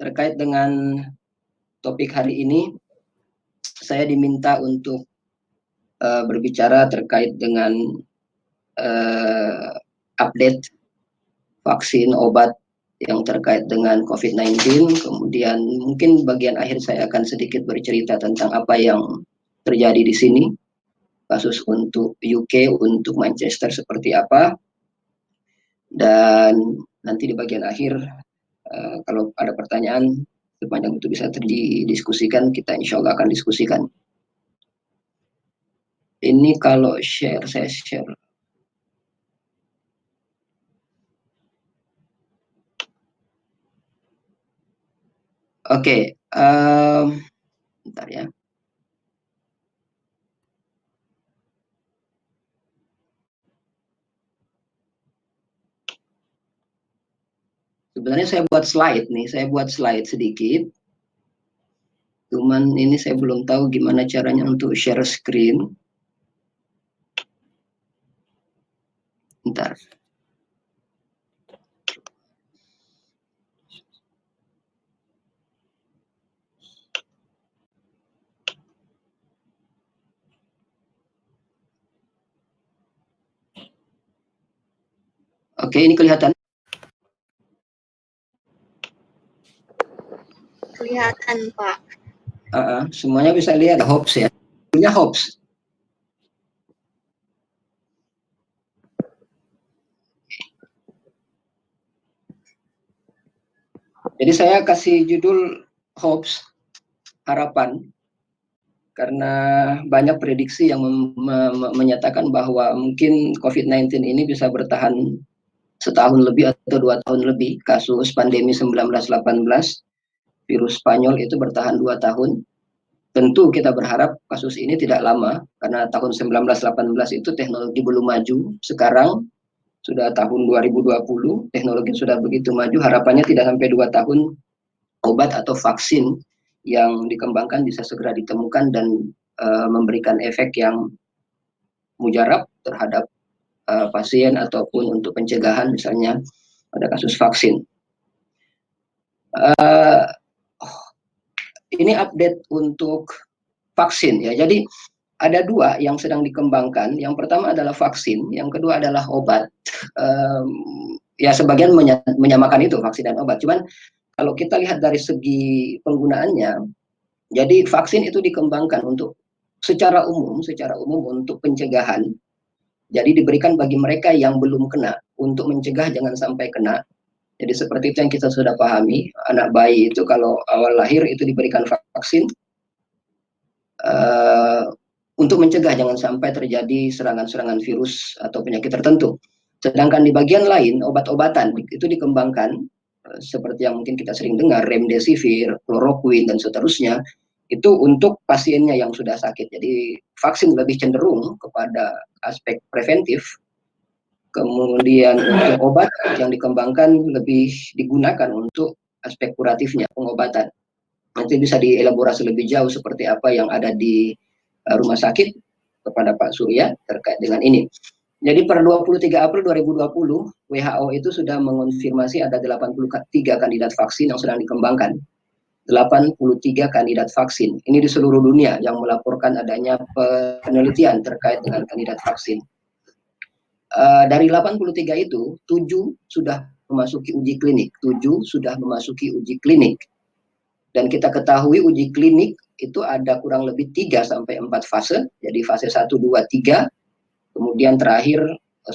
terkait dengan topik hari ini, saya diminta untuk berbicara terkait dengan update vaksin obat yang terkait dengan COVID-19. Kemudian mungkin bagian akhir saya akan sedikit bercerita tentang apa yang terjadi di sini, kasus untuk UK, untuk Manchester seperti apa, dan nanti di bagian akhir kalau ada pertanyaan sepanjang itu bisa didiskusikan, kita insya Allah akan diskusikan. Ini kalau share, saya share. Oke, bentar ya. Sebenarnya saya buat slide nih, saya buat slide sedikit. Cuman ini saya belum tahu gimana caranya untuk share screen. Bentar. Oke, ini kelihatan. Kelihatan, Pak. Semuanya bisa lihat Hobbs ya. Punya Hobbs. Jadi saya kasih judul Hobbs, harapan, karena banyak prediksi yang menyatakan bahwa mungkin COVID-19 ini bisa bertahan setahun lebih atau 2 tahun lebih. Kasus pandemi 1918, virus Spanyol itu bertahan 2 tahun. Tentu kita berharap kasus ini tidak lama, karena tahun 1918 itu teknologi belum maju. Sekarang sudah tahun 2020, teknologi sudah begitu maju, harapannya tidak sampai 2 tahun obat atau vaksin yang dikembangkan bisa segera ditemukan dan memberikan efek yang mujarab terhadap pasien ataupun untuk pencegahan misalnya pada kasus vaksin. Ini update untuk vaksin ya. Jadi ada dua yang sedang dikembangkan. Yang pertama adalah vaksin, yang kedua adalah obat. Ya sebagian menyamakan itu vaksin dan obat. Cuman kalau kita lihat dari segi penggunaannya, jadi vaksin itu dikembangkan untuk secara umum untuk pencegahan. Jadi diberikan bagi mereka yang belum kena untuk mencegah jangan sampai kena. Jadi seperti itu yang kita sudah pahami, anak bayi itu kalau awal lahir itu diberikan vaksin untuk mencegah jangan sampai terjadi serangan-serangan virus atau penyakit tertentu. Sedangkan di bagian lain, obat-obatan itu dikembangkan seperti yang mungkin kita sering dengar, remdesivir, kloroquine, dan seterusnya, itu untuk pasiennya yang sudah sakit. Jadi vaksin lebih cenderung kepada aspek preventif. Kemudian untuk obat yang dikembangkan lebih digunakan untuk aspek kuratifnya, pengobatan. Nanti bisa dielaborasi lebih jauh seperti apa yang ada di rumah sakit kepada Pak Surya terkait dengan ini. Jadi per 23 April 2020, WHO itu sudah mengonfirmasi ada 83 kandidat vaksin yang sedang dikembangkan. 83 kandidat vaksin. Ini di seluruh dunia yang melaporkan adanya penelitian terkait dengan kandidat vaksin. Dari 83 itu, 7 sudah memasuki uji klinik. 7 sudah memasuki uji klinik. Dan kita ketahui uji klinik itu ada kurang lebih 3 sampai 4 fase. Jadi fase 1, 2, 3. Kemudian terakhir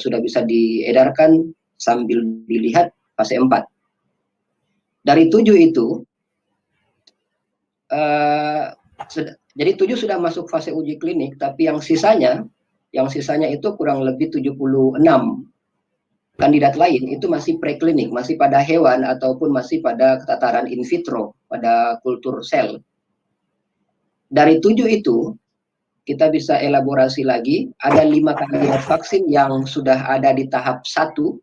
sudah bisa diedarkan sambil dilihat fase 4. Dari 7 itu, jadi 7 sudah masuk fase uji klinik, tapi yang sisanya itu kurang lebih 76 kandidat lain itu masih preklinik, masih pada hewan ataupun masih pada tataran in vitro, pada kultur sel. Dari 7 itu, kita bisa elaborasi lagi, ada 5 kandidat vaksin yang sudah ada di tahap 1,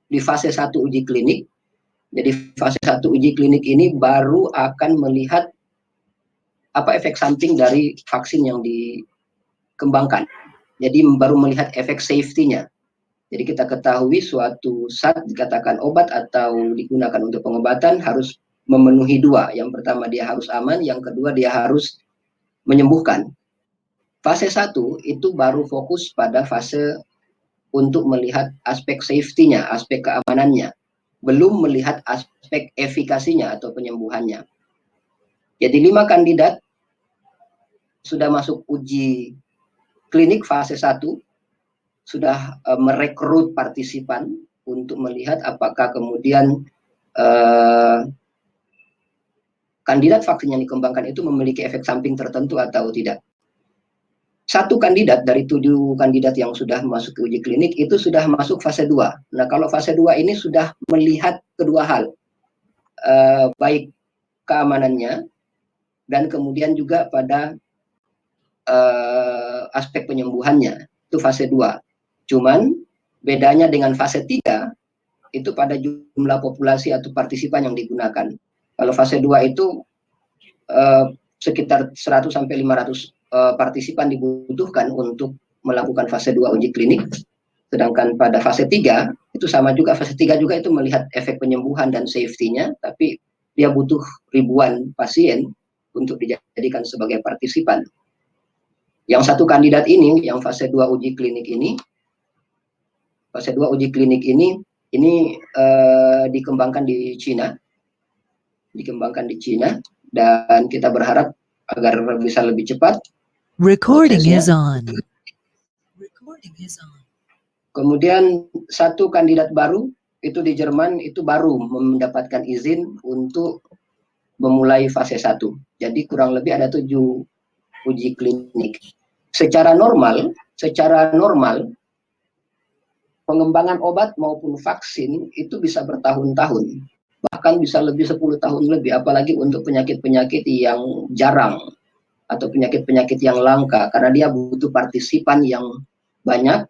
di fase 1 uji klinik. Jadi fase 1 uji klinik ini baru akan melihat apa efek samping dari vaksin yang dikembangkan. Jadi baru melihat efek safety-nya. Jadi kita ketahui suatu saat dikatakan obat atau digunakan untuk pengobatan harus memenuhi dua. Yang pertama dia harus aman, yang kedua dia harus menyembuhkan. Fase 1 itu baru fokus pada fase untuk melihat aspek safety-nya, aspek keamanannya. Belum melihat aspek efikasinya atau penyembuhannya. Jadi 5 kandidat sudah masuk uji klinik fase 1, sudah merekrut partisipan untuk melihat apakah kemudian kandidat vaksin yang dikembangkan itu memiliki efek samping tertentu atau tidak. 1 kandidat dari 7 kandidat yang sudah masuk ke uji klinik itu sudah masuk fase 2. Nah, kalau fase 2 ini sudah melihat kedua hal, baik keamanannya dan kemudian juga pada aspek penyembuhannya, itu fase 2. Cuman bedanya dengan fase 3 itu pada jumlah populasi atau partisipan yang digunakan. Kalau fase 2 itu sekitar 100 sampai 500 partisipan dibutuhkan untuk melakukan fase 2 uji klinik. Sedangkan pada fase 3 itu sama juga, fase 3 juga itu melihat efek penyembuhan dan safety-nya, tapi dia butuh ribuan pasien untuk dijadikan sebagai partisipan. Yang 1 kandidat ini, yang fase 2 uji klinik ini, fase 2 uji klinik ini dikembangkan di Cina. Dan kita berharap agar bisa lebih cepat. Recording is on. Kemudian 1 kandidat baru itu di Jerman itu baru mendapatkan izin untuk memulai fase 1. Jadi kurang lebih ada 7 uji klinik. Secara normal pengembangan obat maupun vaksin itu bisa bertahun-tahun, bahkan bisa lebih 10 tahun lebih, apalagi untuk penyakit-penyakit yang jarang atau penyakit-penyakit yang langka, karena dia butuh partisipan yang banyak.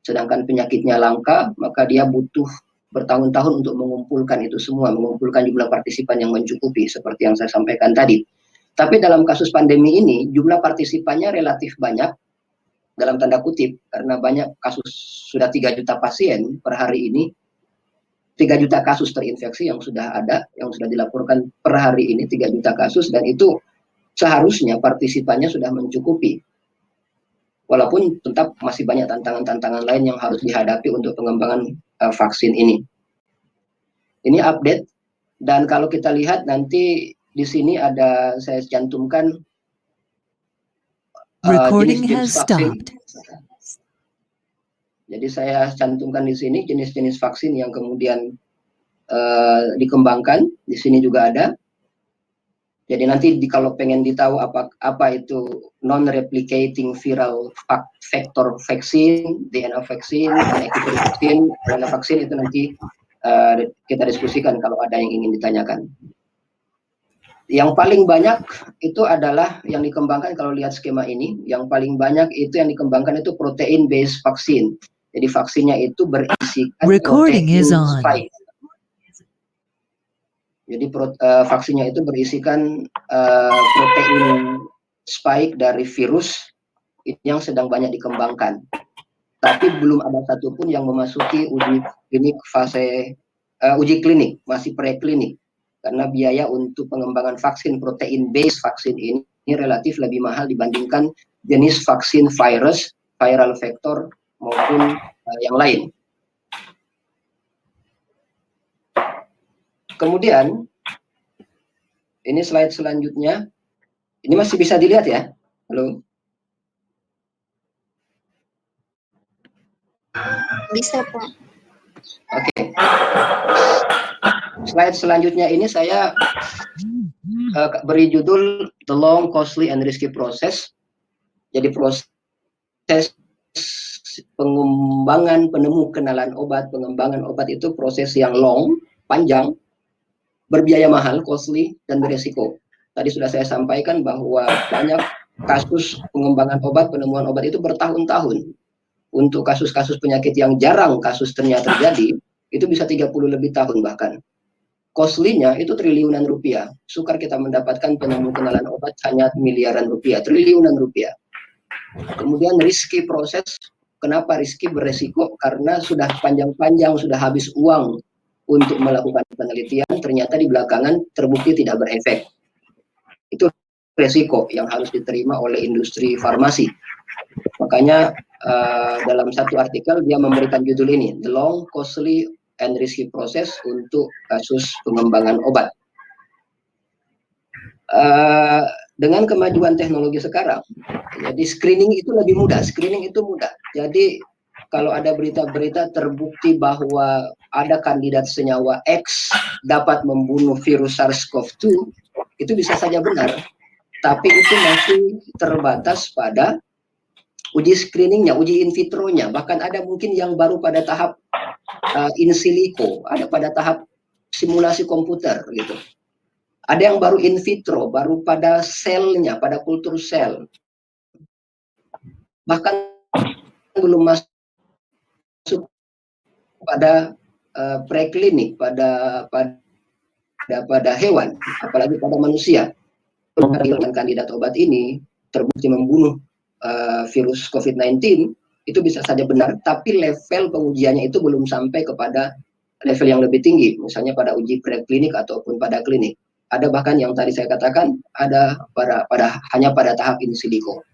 Sedangkan penyakitnya langka, maka dia butuh bertahun-tahun untuk mengumpulkan itu semua, mengumpulkan jumlah partisipan yang mencukupi, seperti yang saya sampaikan tadi. Tapi dalam kasus pandemi ini, jumlah partisipannya relatif banyak, dalam tanda kutip, karena banyak kasus, sudah 3 juta pasien per hari ini, 3 juta kasus terinfeksi yang sudah ada, yang sudah dilaporkan per hari ini, 3 juta kasus, dan itu seharusnya partisipannya sudah mencukupi. Walaupun tetap masih banyak tantangan-tantangan lain yang harus dihadapi untuk pengembangan vaksin ini. Ini update, dan kalau kita lihat nanti di sini ada saya cantumkan Recording jenis-jenis has vaksin. stopped. Jadi saya cantumkan di sini jenis-jenis vaksin yang kemudian dikembangkan. Di sini juga ada. Jadi nanti kalau pengen ditahu apa itu non-replicating viral vector vaksin, DNA vaksin, RNA vaksin itu nanti kita diskusikan kalau ada yang ingin ditanyakan. Yang paling banyak itu adalah yang dikembangkan, kalau lihat skema ini, yang paling banyak itu yang dikembangkan itu protein based vaksin. Jadi vaksinnya itu berisikan Recording protein is on. spike. Jadi vaksinnya itu berisikan protein spike dari virus yang sedang banyak dikembangkan. Tapi belum ada satupun yang memasuki uji klinik uji klinik, masih preklinik. Karena biaya untuk pengembangan vaksin protein based vaksin ini relatif lebih mahal dibandingkan jenis vaksin virus, viral vector maupun yang lain. Kemudian ini slide selanjutnya. Ini masih bisa dilihat ya? Halo? Bisa, Pak. Oke. Slide selanjutnya ini saya beri judul The Long, Costly, and Risky Process. Jadi proses pengembangan pengembangan obat itu proses yang long, panjang, berbiaya mahal, costly, dan beresiko. Tadi sudah saya sampaikan bahwa banyak kasus pengembangan obat, penemuan obat itu bertahun-tahun. Untuk kasus-kasus penyakit yang jarang kasus ternyata terjadi, itu bisa 30 lebih tahun bahkan. Costly-nya itu triliunan rupiah. Sukar kita mendapatkan pengenalan obat hanya miliaran rupiah, triliunan rupiah. Kemudian risky proses, Kenapa risky? Beresiko karena sudah panjang-panjang, sudah habis uang untuk melakukan penelitian, ternyata di belakangan terbukti tidak berefek. Itu resiko yang harus diterima oleh industri farmasi. Makanya dalam satu artikel dia memberikan judul ini, The Long, Costly, and Risky Process untuk kasus pengembangan obat. Dengan kemajuan teknologi sekarang, jadi screening itu lebih mudah, Jadi kalau ada berita-berita terbukti bahwa ada kandidat senyawa X dapat membunuh virus SARS-CoV-2, itu bisa saja benar, tapi itu masih terbatas pada uji screeningnya, uji in vitronya, bahkan ada mungkin yang baru pada tahap in silico, ada pada tahap simulasi komputer gitu. Ada yang baru in vitro, baru pada selnya, pada kultur sel. Bahkan belum masuk pada preklinik, pada hewan, apalagi pada manusia. Kandidat obat ini terbukti membunuh virus COVID-19, itu bisa saja benar, tapi level pengujiannya itu belum sampai kepada level yang lebih tinggi, misalnya pada uji preklinik ataupun pada klinik. Ada bahkan yang tadi saya katakan, ada hanya pada tahap in silico.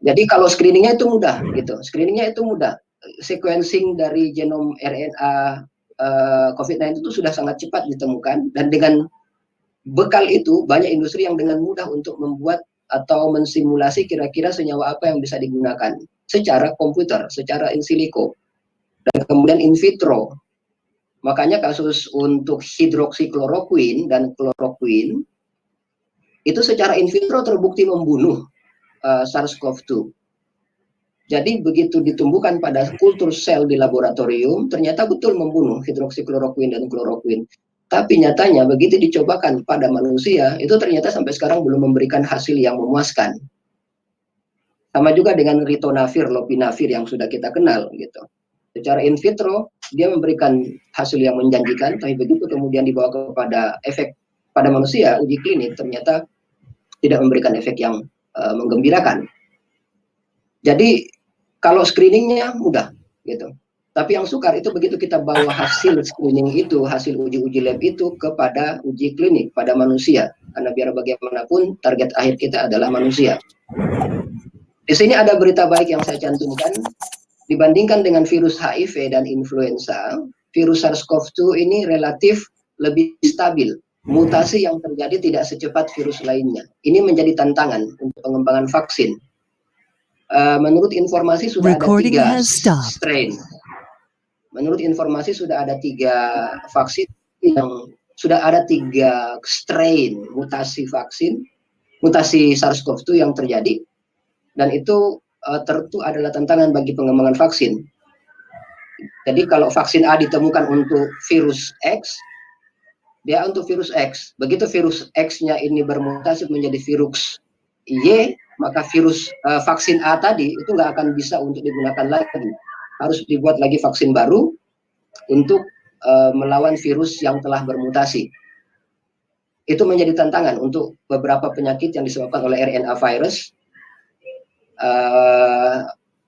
Jadi kalau screeningnya itu mudah, gitu. Screeningnya itu mudah. Sequencing dari genom RNA COVID-19 itu sudah sangat cepat ditemukan, dan dengan bekal itu banyak industri yang dengan mudah untuk membuat atau mensimulasi kira-kira senyawa apa yang bisa digunakan secara komputer, secara in silico, dan kemudian in vitro. Makanya kasus untuk hidroksikloroquine dan kloroquine itu secara in vitro terbukti membunuh SARS-CoV-2. Jadi begitu ditumbuhkan pada kultur sel di laboratorium, ternyata betul membunuh hidroksikloroquine dan kloroquine. Tapi nyatanya begitu dicobakan pada manusia, itu ternyata sampai sekarang belum memberikan hasil yang memuaskan. Sama juga dengan ritonavir, lopinavir yang sudah kita kenal gitu. Secara in vitro dia memberikan hasil yang menjanjikan, tapi begitu kemudian dibawa kepada efek pada manusia, uji klinik, ternyata tidak memberikan efek yang menggembirakan. Jadi kalau screeningnya mudah gitu. Tapi yang sukar itu begitu kita bawa hasil screening itu, hasil uji-uji lab itu kepada uji klinik pada manusia. Karena biar bagaimanapun target akhir kita adalah manusia. Di sini ada berita baik yang saya cantumkan. Dibandingkan dengan virus HIV dan influenza, virus SARS-CoV-2 ini relatif lebih stabil. Mutasi yang terjadi tidak secepat virus lainnya. Ini menjadi tantangan untuk pengembangan vaksin. Menurut informasi sudah ada 3 strain. Menurut informasi sudah ada 3 vaksin yang sudah ada 3 strain mutasi vaksin, mutasi SARS-CoV-2 yang terjadi, dan itu tentu adalah tantangan bagi pengembangan vaksin. Jadi kalau vaksin A ditemukan untuk virus X, dia untuk virus X. Begitu virus X-nya ini bermutasi menjadi virus Y, maka vaksin A tadi itu nggak akan bisa untuk digunakan lagi. Harus dibuat lagi vaksin baru untuk melawan virus yang telah bermutasi. Itu menjadi tantangan untuk beberapa penyakit yang disebabkan oleh RNA virus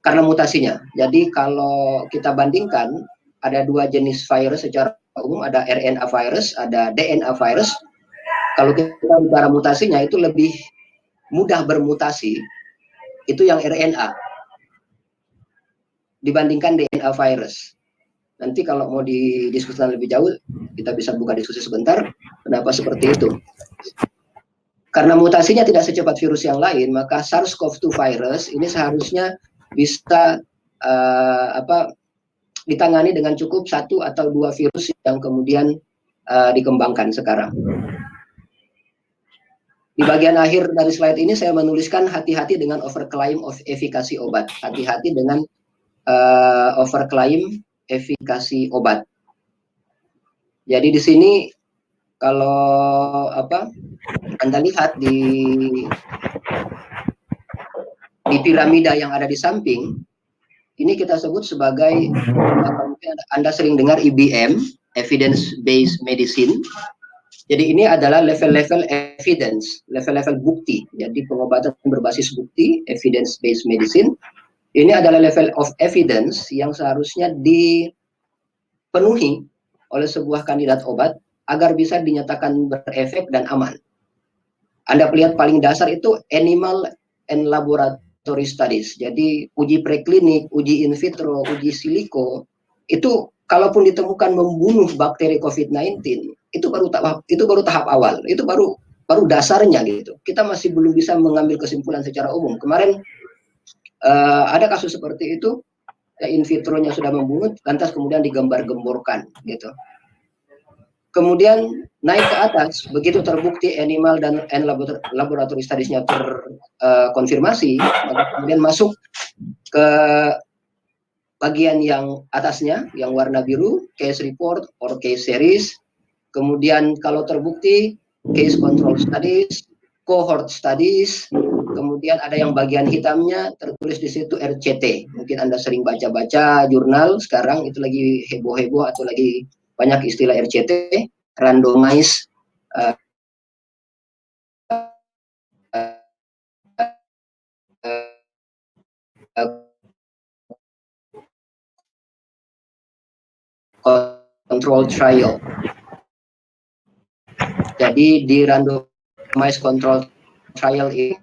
karena mutasinya. Jadi kalau kita bandingkan, ada 2 jenis virus secara umum, ada RNA virus, ada DNA virus. Kalau kita bicara mutasinya itu lebih mudah bermutasi, itu yang RNA dibandingkan DNA virus. Nanti kalau mau didiskusikan lebih jauh, kita bisa buka diskusi sebentar, kenapa seperti itu. Karena mutasinya tidak secepat virus yang lain, maka SARS-CoV-2 virus ini seharusnya bisa ditangani dengan cukup 1 atau 2 virus yang kemudian dikembangkan sekarang. Di bagian akhir dari slide ini saya menuliskan hati-hati dengan overclaim of efikasi obat. Hati-hati dengan overclaim efikasi obat. Jadi di sini kalau Anda lihat di piramida yang ada di samping, ini kita sebut sebagai, Anda sering dengar EBM, Evidence Based Medicine. Jadi ini adalah level-level evidence, level-level bukti. Jadi pengobatan berbasis bukti, Evidence Based Medicine. Ini adalah level of evidence yang seharusnya dipenuhi oleh sebuah kandidat obat agar bisa dinyatakan berefek dan aman. Anda lihat paling dasar itu animal and laboratory studies. Jadi uji preklinik, uji in vitro, uji siliko itu kalaupun ditemukan membunuh bakteri COVID-19 itu baru tahap awal. Itu baru dasarnya gitu. Kita masih belum bisa mengambil kesimpulan secara umum. Kemarin ada kasus seperti itu, in vitronya sudah membunuh, lantas kemudian digembar-gemborkan gitu. Kemudian naik ke atas, begitu terbukti animal dan laboratory studies-nya terkonfirmasi, maka kemudian masuk ke bagian yang atasnya, yang warna biru, case report or case series. Kemudian kalau terbukti, case control studies, cohort studies, kemudian ada yang bagian hitamnya tertulis di situ RCT. Mungkin Anda sering baca-baca jurnal sekarang itu lagi heboh-heboh atau lagi banyak istilah RCT, randomized control trial. Jadi di randomized control trial ini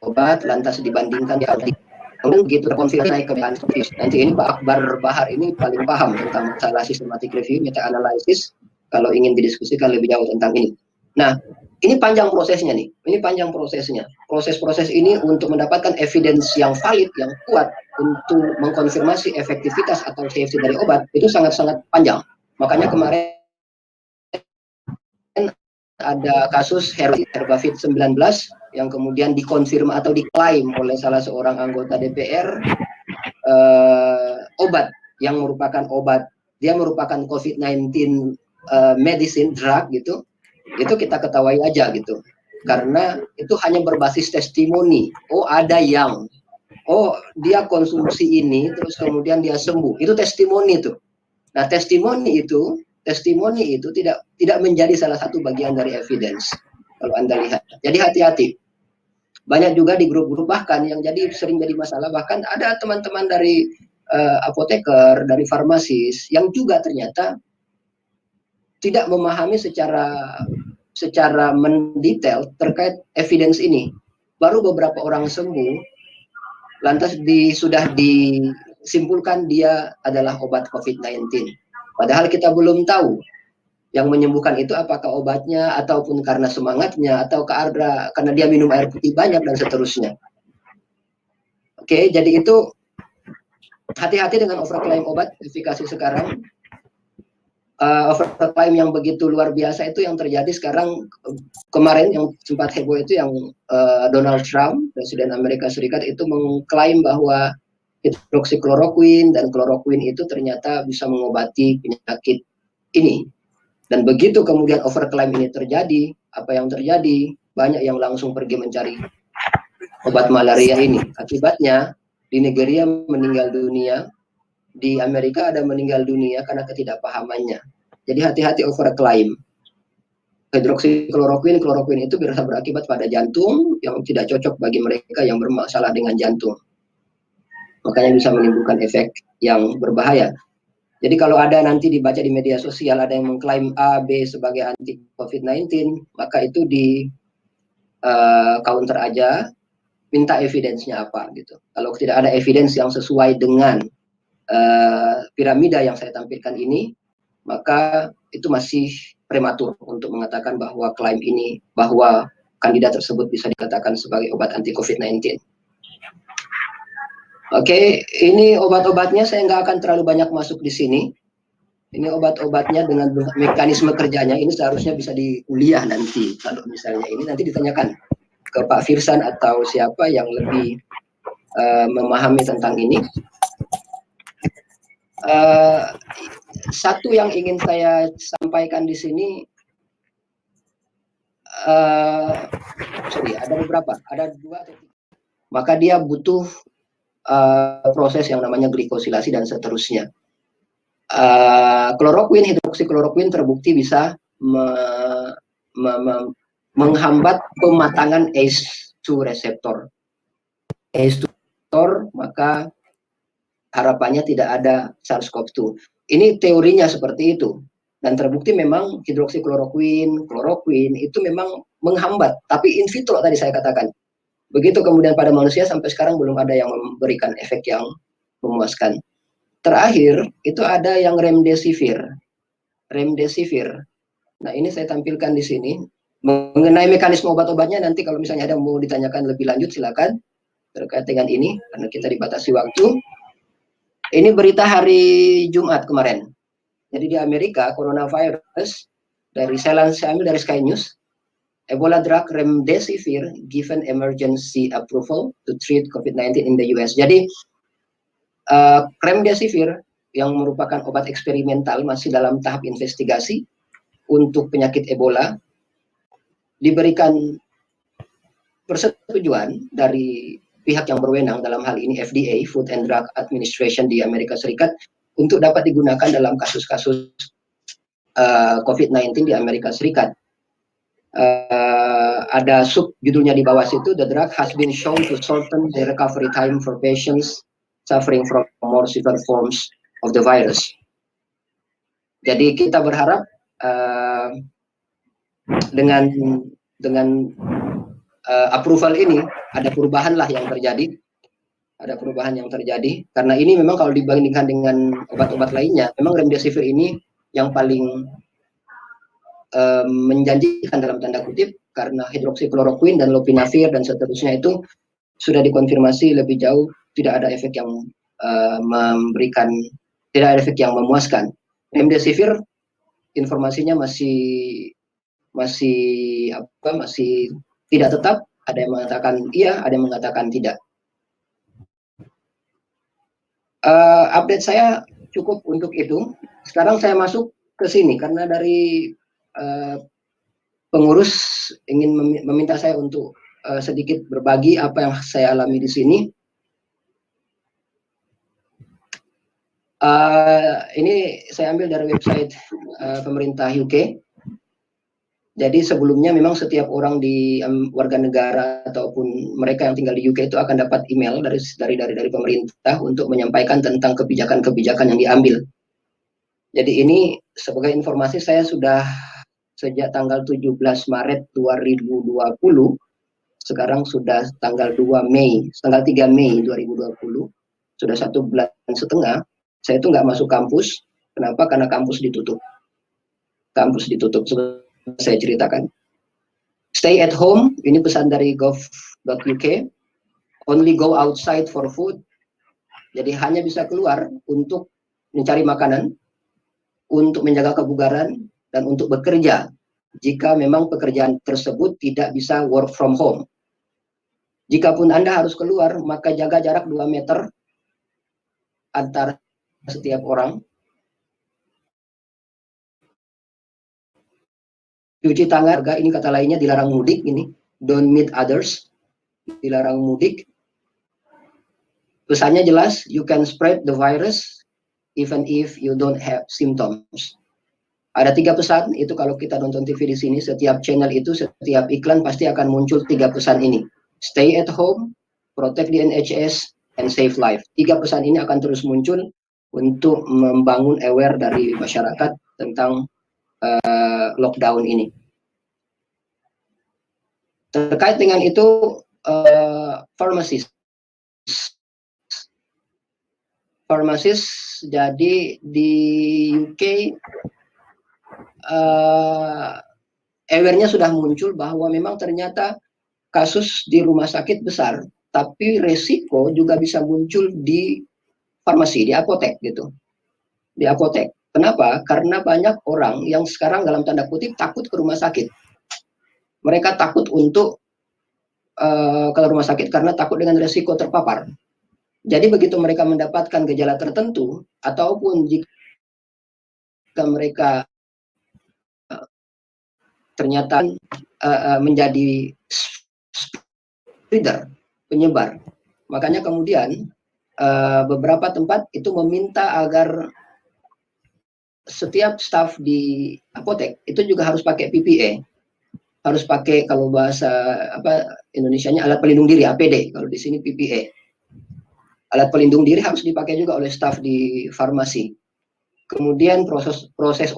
obat lantas dibandingkan di audit. Kemudian begitu terkonfirmasi naik ke nanti ini Pak Akbar Bahar ini paling paham tentang masalah systematic review, meta analisis kalau ingin didiskusikan lebih jauh tentang ini. Nah, ini panjang prosesnya nih. Ini panjang prosesnya. Proses-proses ini untuk mendapatkan evidence yang valid, yang kuat untuk mengkonfirmasi efektivitas atau safety dari obat itu sangat-sangat panjang. Makanya kemarin ada kasus Herbavit 19 yang kemudian dikonfirmasi atau diklaim oleh salah seorang anggota DPR obat yang merupakan obat, dia merupakan COVID-19 medicine drug gitu, itu kita ketahui aja gitu, karena itu hanya berbasis testimoni. Oh ada yang, oh dia konsumsi ini terus kemudian dia sembuh, itu testimoni tuh. Nah testimoni itu tidak menjadi salah satu bagian dari evidence kalau Anda lihat. Jadi hati-hati. Banyak juga di grup-grup bahkan yang sering jadi masalah, bahkan ada teman-teman dari apoteker, dari farmasis yang juga ternyata tidak memahami secara mendetail terkait evidence ini. Baru beberapa orang sembuh, lantas sudah disimpulkan dia adalah obat COVID-19. Padahal kita belum tahu yang menyembuhkan itu apakah obatnya ataupun karena semangatnya atau karena dia minum air putih banyak dan seterusnya. Oke, jadi itu hati-hati dengan overclaim obat efikasi sekarang. Overclaim yang begitu luar biasa itu yang terjadi sekarang. Kemarin yang sempat heboh itu yang Donald Trump, Presiden Amerika Serikat, itu mengklaim bahwa hidroksikloroquine dan kloroquine itu ternyata bisa mengobati penyakit ini. Dan begitu kemudian overclaim ini terjadi, apa yang terjadi? Banyak yang langsung pergi mencari obat malaria ini. Akibatnya di Nigeria meninggal dunia, di Amerika ada meninggal dunia karena ketidakpahamannya. Jadi hati-hati overclaim. Kloroquine itu bisa berakibat pada jantung yang tidak cocok bagi mereka yang bermasalah dengan jantung. Makanya bisa menimbulkan efek yang berbahaya. Jadi kalau ada nanti dibaca di media sosial ada yang mengklaim A, B sebagai anti COVID-19, maka itu di counter aja, minta evidence-nya apa gitu. Kalau tidak ada evidence yang sesuai dengan piramida yang saya tampilkan ini, maka itu masih prematur untuk mengatakan bahwa klaim ini, bahwa kandidat tersebut bisa dikatakan sebagai obat anti COVID-19. Oke, ini obat-obatnya saya nggak akan terlalu banyak masuk di sini. Ini obat-obatnya dengan mekanisme kerjanya, ini seharusnya bisa di kuliah nanti. Kalau misalnya ini nanti ditanyakan ke Pak Firsan atau siapa yang lebih memahami tentang ini. Satu yang ingin saya sampaikan di sini, ada beberapa, ada 2 atau 3. Maka dia butuh proses yang namanya glikosilasi dan seterusnya. Kloroquine, hidroksikloroquine terbukti bisa menghambat pematangan ACE2 reseptor. ACE2 maka harapannya tidak ada SARS-CoV-2. Ini teorinya seperti itu. Dan terbukti memang hidroksikloroquine, kloroquine itu memang menghambat. Tapi in vitro tadi saya katakan. Begitu kemudian pada manusia sampai sekarang belum ada yang memberikan efek yang memuaskan. Terakhir itu ada yang remdesivir. Nah ini saya tampilkan di sini. Mengenai mekanisme obat-obatnya nanti kalau misalnya ada mau ditanyakan lebih lanjut silakan terkait dengan ini karena kita dibatasi waktu. Ini berita hari Jumat kemarin. Jadi di Amerika coronavirus saya ambil dari Sky News. Ebola drug remdesivir given emergency approval to treat COVID-19 in the US. Jadi remdesivir yang merupakan obat eksperimental masih dalam tahap investigasi untuk penyakit Ebola diberikan persetujuan dari pihak yang berwenang dalam hal ini FDA, Food and Drug Administration di Amerika Serikat untuk dapat digunakan dalam kasus-kasus COVID-19 di Amerika Serikat. Ada sub judulnya di bawah situ, the drug has been shown to shorten the recovery time for patients suffering from more severe forms of the virus. Jadi kita berharap dengan approval ini ada perubahan yang terjadi karena ini memang kalau dibandingkan dengan obat-obat lainnya memang remdesivir ini yang paling menjanjikan dalam tanda kutip karena hidroksikloroquine dan lopinavir dan seterusnya itu sudah dikonfirmasi lebih jauh tidak ada efek yang memuaskan. Remdesivir informasinya masih tidak tetap, ada yang mengatakan iya, ada yang mengatakan tidak. Update saya cukup untuk itu. Sekarang saya masuk ke sini karena dari pengurus ingin meminta saya untuk sedikit berbagi apa yang saya alami di sini. Ini saya ambil dari website pemerintah UK. Jadi sebelumnya memang setiap orang di warga negara ataupun mereka yang tinggal di UK itu akan dapat email dari pemerintah untuk menyampaikan tentang kebijakan-kebijakan yang diambil. Jadi ini sebagai informasi saya sudah sejak tanggal 17 Maret 2020, sekarang sudah tanggal 3 Mei 2020, sudah 1 bulan setengah, saya itu nggak masuk kampus. Kenapa? Karena kampus ditutup. Saya ceritakan. Stay at home, ini pesan dari gov.uk. Only go outside for food. Jadi hanya bisa keluar untuk mencari makanan, untuk menjaga kebugaran, dan untuk bekerja jika memang pekerjaan tersebut tidak bisa work from home. Jikapun Anda harus keluar, maka jaga jarak 2 meter antara setiap orang. Cuci tangan, ini kata lainnya dilarang mudik ini. Don't meet others. Dilarang mudik. Pesannya jelas, you can spread the virus even if you don't have symptoms. Ada 3 pesan, itu kalau kita nonton TV di sini, setiap channel itu, setiap iklan pasti akan muncul 3 pesan ini. Stay at home, protect the NHS, and save life. 3 pesan ini akan terus muncul untuk membangun aware dari masyarakat tentang lockdown ini. Terkait dengan itu, farmasis jadi di UK aware-nya sudah muncul bahwa memang ternyata kasus di rumah sakit besar, tapi resiko juga bisa muncul di farmasi, di apotek gitu. Di apotek. Kenapa? Karena banyak orang yang sekarang dalam tanda kutip takut ke rumah sakit. Mereka takut untuk ke rumah sakit karena takut dengan resiko terpapar. Jadi begitu mereka mendapatkan gejala tertentu, ataupun jika mereka ternyata menjadi spreader, penyebar. Makanya kemudian beberapa tempat itu meminta agar setiap staf di apotek itu juga harus pakai PPE. Harus pakai, kalau bahasa Indonesianya alat pelindung diri, APD, kalau di sini PPE. Alat pelindung diri harus dipakai juga oleh staf di farmasi. Kemudian proses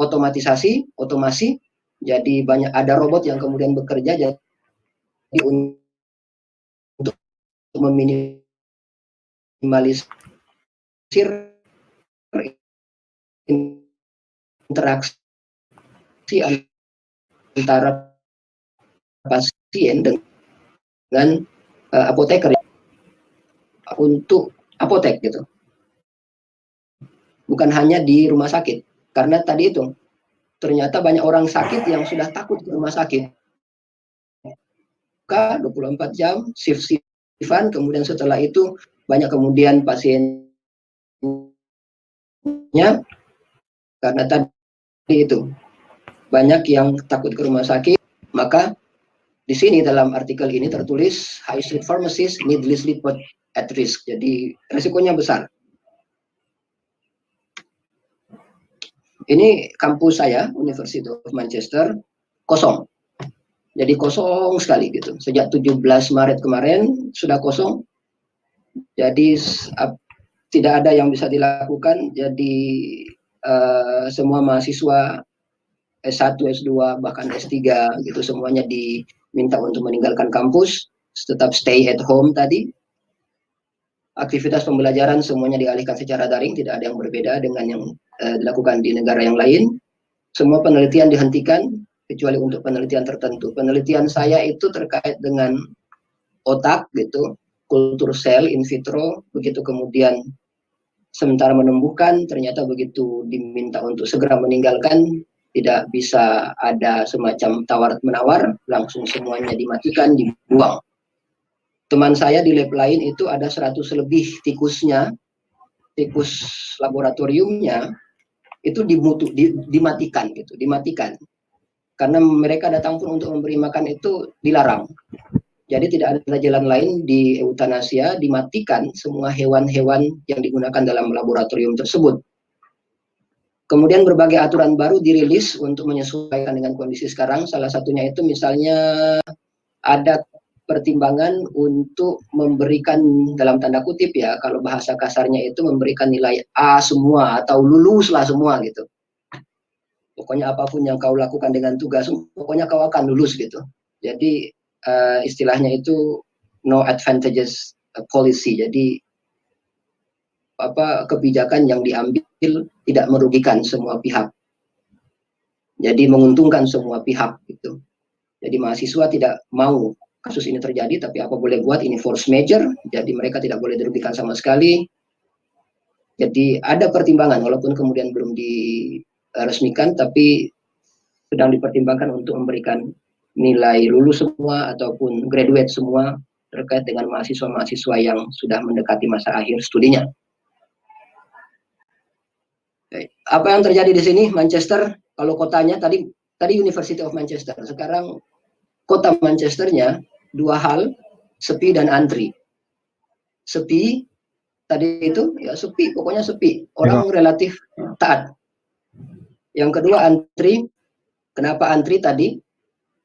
otomasi, jadi banyak ada robot yang kemudian bekerja jadi untuk meminimalisir interaksi antara pasien dengan apoteker untuk apotek gitu, bukan hanya di rumah sakit, karena tadi itu ternyata banyak orang sakit yang sudah takut ke rumah sakit. 24 jam shift-shiftan, kemudian setelah itu banyak kemudian pasiennya karena tadi itu banyak yang takut ke rumah sakit. Maka di sini dalam artikel ini tertulis high street pharmacists needlessly put at risk, jadi resikonya besar. Ini kampus saya, University of Manchester, kosong. Jadi kosong sekali gitu. Sejak 17 Maret kemarin sudah kosong. Jadi tidak ada yang bisa dilakukan. Jadi semua mahasiswa S1, S2, bahkan S3 gitu semuanya diminta untuk meninggalkan kampus, tetap stay at home tadi. Aktivitas pembelajaran semuanya dialihkan secara daring, tidak ada yang berbeda dengan yang dilakukan di negara yang lain. Semua penelitian dihentikan kecuali untuk penelitian tertentu. Penelitian saya itu terkait dengan otak gitu, kultur sel in vitro, begitu kemudian sementara menumbuhkan, ternyata begitu diminta untuk segera meninggalkan, tidak bisa ada semacam tawar-menawar, langsung semuanya dimatikan, dibuang. Teman saya di lab lain itu ada 100 lebih tikusnya, tikus laboratoriumnya, itu dimatikan gitu, dimatikan. Karena mereka datang pun untuk memberi makan itu dilarang. Jadi tidak ada jalan lain di eutanasia, dimatikan semua hewan-hewan yang digunakan dalam laboratorium tersebut. Kemudian berbagai aturan baru dirilis untuk menyesuaikan dengan kondisi sekarang. Salah satunya itu misalnya ada pertimbangan untuk memberikan dalam tanda kutip ya, kalau bahasa kasarnya itu memberikan nilai A semua atau luluslah semua gitu. Pokoknya apapun yang kau lakukan dengan tugas, pokoknya kau akan lulus gitu. Jadi istilahnya itu no advantages policy. Jadi kebijakan yang diambil tidak merugikan semua pihak. Jadi menguntungkan semua pihak gitu. Jadi mahasiswa tidak mau kasus ini terjadi, tapi apa boleh buat, ini force major, jadi mereka tidak boleh dirugikan sama sekali. Jadi ada pertimbangan, walaupun kemudian belum diresmikan, tapi sedang dipertimbangkan untuk memberikan nilai lulus semua ataupun graduate semua terkait dengan mahasiswa-mahasiswa yang sudah mendekati masa akhir studinya. Apa yang terjadi di sini Manchester? Kalau kotanya tadi University of Manchester, sekarang kota Manchesternya dua hal, sepi dan antri. Sepi tadi itu ya sepi, pokoknya sepi. Orang relatif taat. Yang kedua antri. Kenapa antri tadi?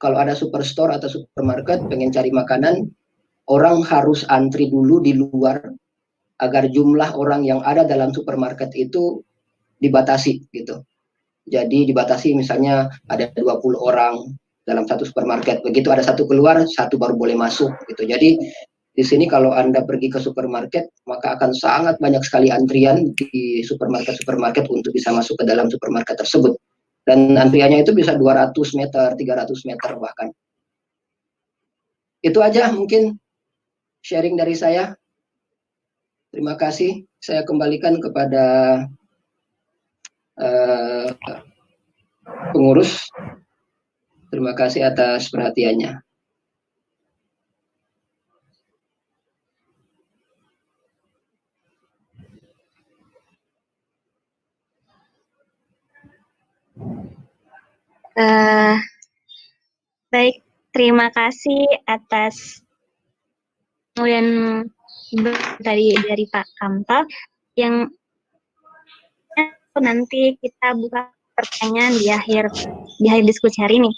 Kalau ada superstore atau supermarket pengen cari makanan, orang harus antri dulu di luar agar jumlah orang yang ada dalam supermarket itu dibatasi gitu. Jadi dibatasi misalnya ada 20 orang dalam satu supermarket. Begitu ada satu keluar, satu baru boleh masuk gitu. Jadi di sini kalau Anda pergi ke supermarket, maka akan sangat banyak sekali antrian di supermarket untuk bisa masuk ke dalam supermarket tersebut. Dan antriannya itu bisa 200 meter, 300 meter bahkan. Itu aja mungkin sharing dari saya. Terima kasih. Saya kembalikan kepada pengurus. Terima kasih atas perhatiannya. Baik, terima kasih atas kemudian dari Pak Kamtal yang nanti kita buka pertanyaan di akhir diskusi hari ini,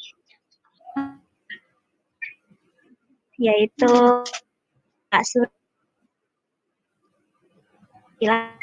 yaitu Pak Sur. Silakan.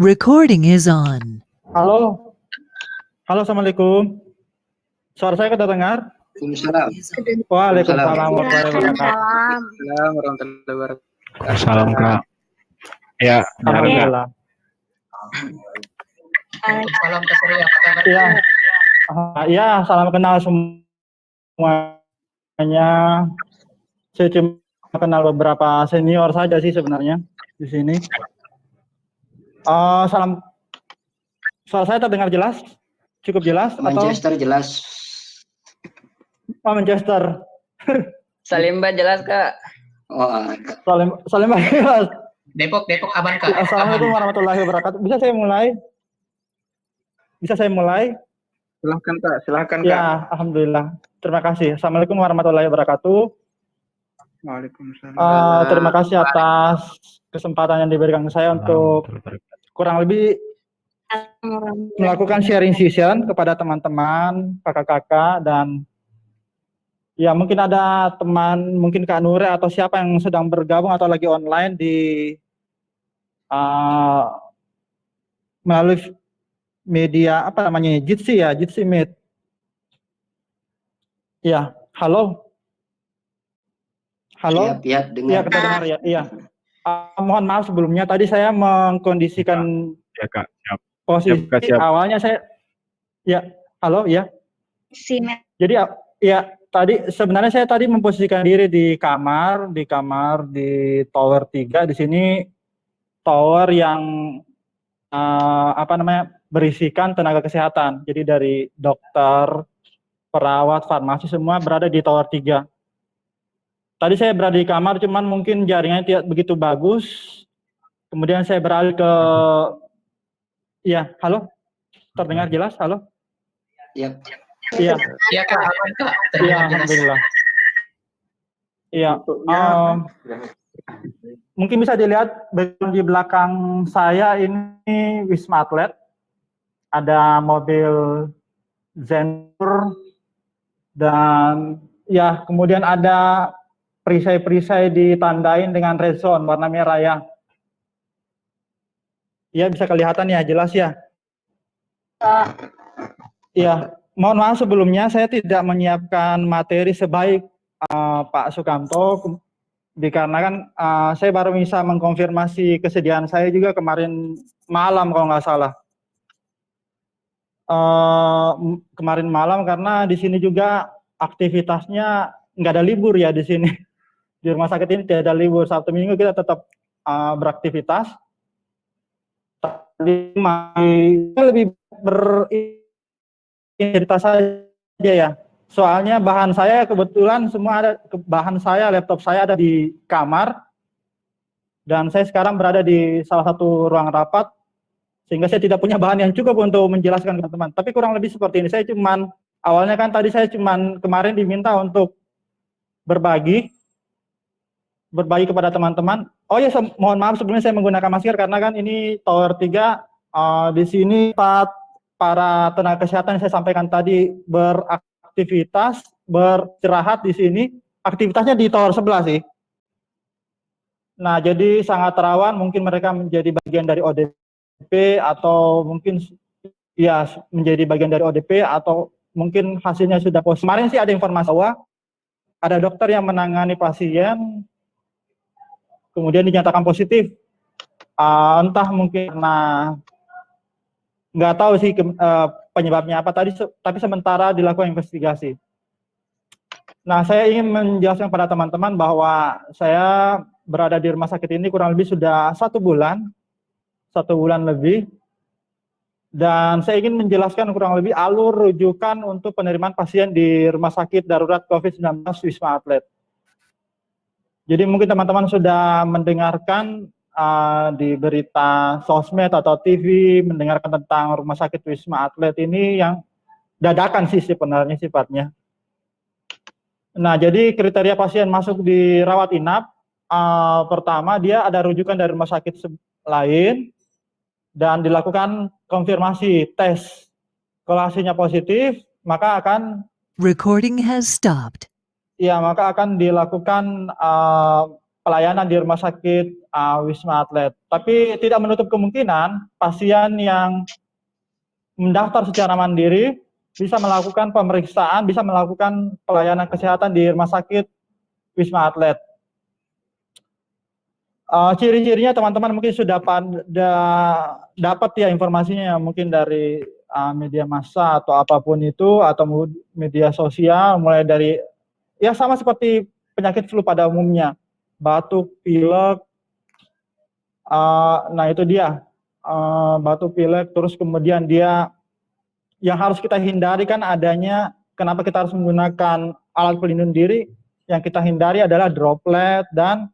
Recording is on. Halo, halo, assalamualaikum. Suara saya kedengar? Waalaikumsalam. Waalaikumsalam warahmatullahi wabarakatuh. Salam. Assalamualaikum warahmatullahi wabarakatuh. Salam Kak. Ya, Alhamdulillah. Salam Kak Surya, apa kabar? Iya, iya, salam kenal semuanya. Saya cuma kenal beberapa senior saja sih sebenarnya di sini. Salam. Suara saya terdengar jelas? Cukup jelas? Manchester jelas. Oh, Manchester. Salimba jelas Kak. Oh, Salim jelas. Depok aman Kak. Assalamualaikum warahmatullahi wabarakatuh. Bisa saya mulai? Silahkan Kak, silahkan Kak. Ya, alhamdulillah. Terima kasih. Assalamualaikum warahmatullahi wabarakatuh. Waalaikumsalam. Terima kasih atas kesempatan yang diberikan ke saya untuk kurang lebih melakukan sharing session kepada teman-teman, kakak-kakak, dan ya mungkin ada teman, mungkin Kak Nure atau siapa yang sedang bergabung atau lagi online di melalui media apa namanya, Jitsi ya, Jitsi Meet. Ya, halo. Halo. Siap, dengar. Iya, kita dengar ya. Iya. Mohon maaf sebelumnya, tadi saya mengkondisikan ya Kak. Siap. posisi Siap. awalnya saya. Ya, halo ya. Simet. Jadi ya tadi sebenarnya saya tadi memposisikan diri di kamar di tower 3. Di sini tower yang berisikan tenaga kesehatan. Jadi dari dokter, perawat, farmasi semua berada di tower 3. Tadi saya berada di kamar, cuman mungkin jaringannya tidak begitu bagus. Kemudian saya beralih ke, ya, halo, terdengar jelas, halo? Iya. Iya. Iya Kak, aman Kak. Iya, alhamdulillah. Iya. Mungkin bisa dilihat di belakang saya ini Wisma Atlet. Ada mobil Zenur dan ya kemudian ada perisai-perisai ditandain dengan red zone warna merah ya. Iya, bisa kelihatan ya, jelas ya. Iya, mohon maaf sebelumnya saya tidak menyiapkan materi sebaik Pak Sukamto, dikarenakan saya baru bisa mengkonfirmasi kesediaan saya juga kemarin malam kalau nggak salah. Kemarin malam karena di sini juga aktivitasnya nggak ada libur ya di sini. Di rumah sakit ini tidak ada libur, Sabtu Minggu kita tetap beraktivitas. Tadi lebih cerita saja ya. Soalnya bahan saya kebetulan semua ada, bahan saya, laptop saya ada di kamar. Dan saya sekarang berada di salah satu ruang rapat, sehingga saya tidak punya bahan yang cukup untuk menjelaskan ke teman-teman. Tapi kurang lebih seperti ini, saya cuman, awalnya kan tadi saya cuman kemarin diminta untuk berbagi kepada teman-teman. Oh ya, mohon maaf sebelumnya saya menggunakan masker karena kan ini tower 3 di sini para tenaga kesehatan yang saya sampaikan tadi beraktivitas, beristirahat di sini. Aktivitasnya di tower sebelah sih. Nah, jadi sangat rawan mungkin mereka menjadi bagian dari ODP atau mungkin ya menjadi bagian dari ODP atau mungkin hasilnya sudah positif. Kemarin sih ada informasi bahwa ada dokter yang menangani pasien kemudian dinyatakan positif. Entah mungkin karena nggak tahu sih penyebabnya apa tadi, tapi sementara dilakukan investigasi. Nah, saya ingin menjelaskan pada teman-teman bahwa saya berada di rumah sakit ini kurang lebih sudah 1 bulan lebih, dan saya ingin menjelaskan kurang lebih alur rujukan untuk penerimaan pasien di Rumah Sakit Darurat COVID-19 Wisma Atlet. Jadi mungkin teman-teman sudah mendengarkan di berita sosmed atau TV, mendengarkan tentang Rumah Sakit Wisma Atlet ini yang dadakan sih sebenarnya sifatnya. Nah, jadi kriteria pasien masuk di rawat inap, pertama dia ada rujukan dari rumah sakit lain dan dilakukan konfirmasi tes. Kalau hasilnya positif, maka akan Recording has stopped. maka akan dilakukan pelayanan di rumah sakit Wisma Atlet. Tapi tidak menutup kemungkinan pasien yang mendaftar secara mandiri bisa melakukan pemeriksaan, bisa melakukan pelayanan kesehatan di rumah sakit Wisma Atlet. Ciri-cirinya teman-teman mungkin sudah dapat ya informasinya, mungkin dari media massa atau apapun itu, atau media sosial, mulai dari ya sama seperti penyakit flu pada umumnya, batuk, pilek. Nah itu dia, batuk, pilek, terus kemudian dia yang harus kita hindari kan adanya, kenapa kita harus menggunakan alat pelindung diri, yang kita hindari adalah droplet dan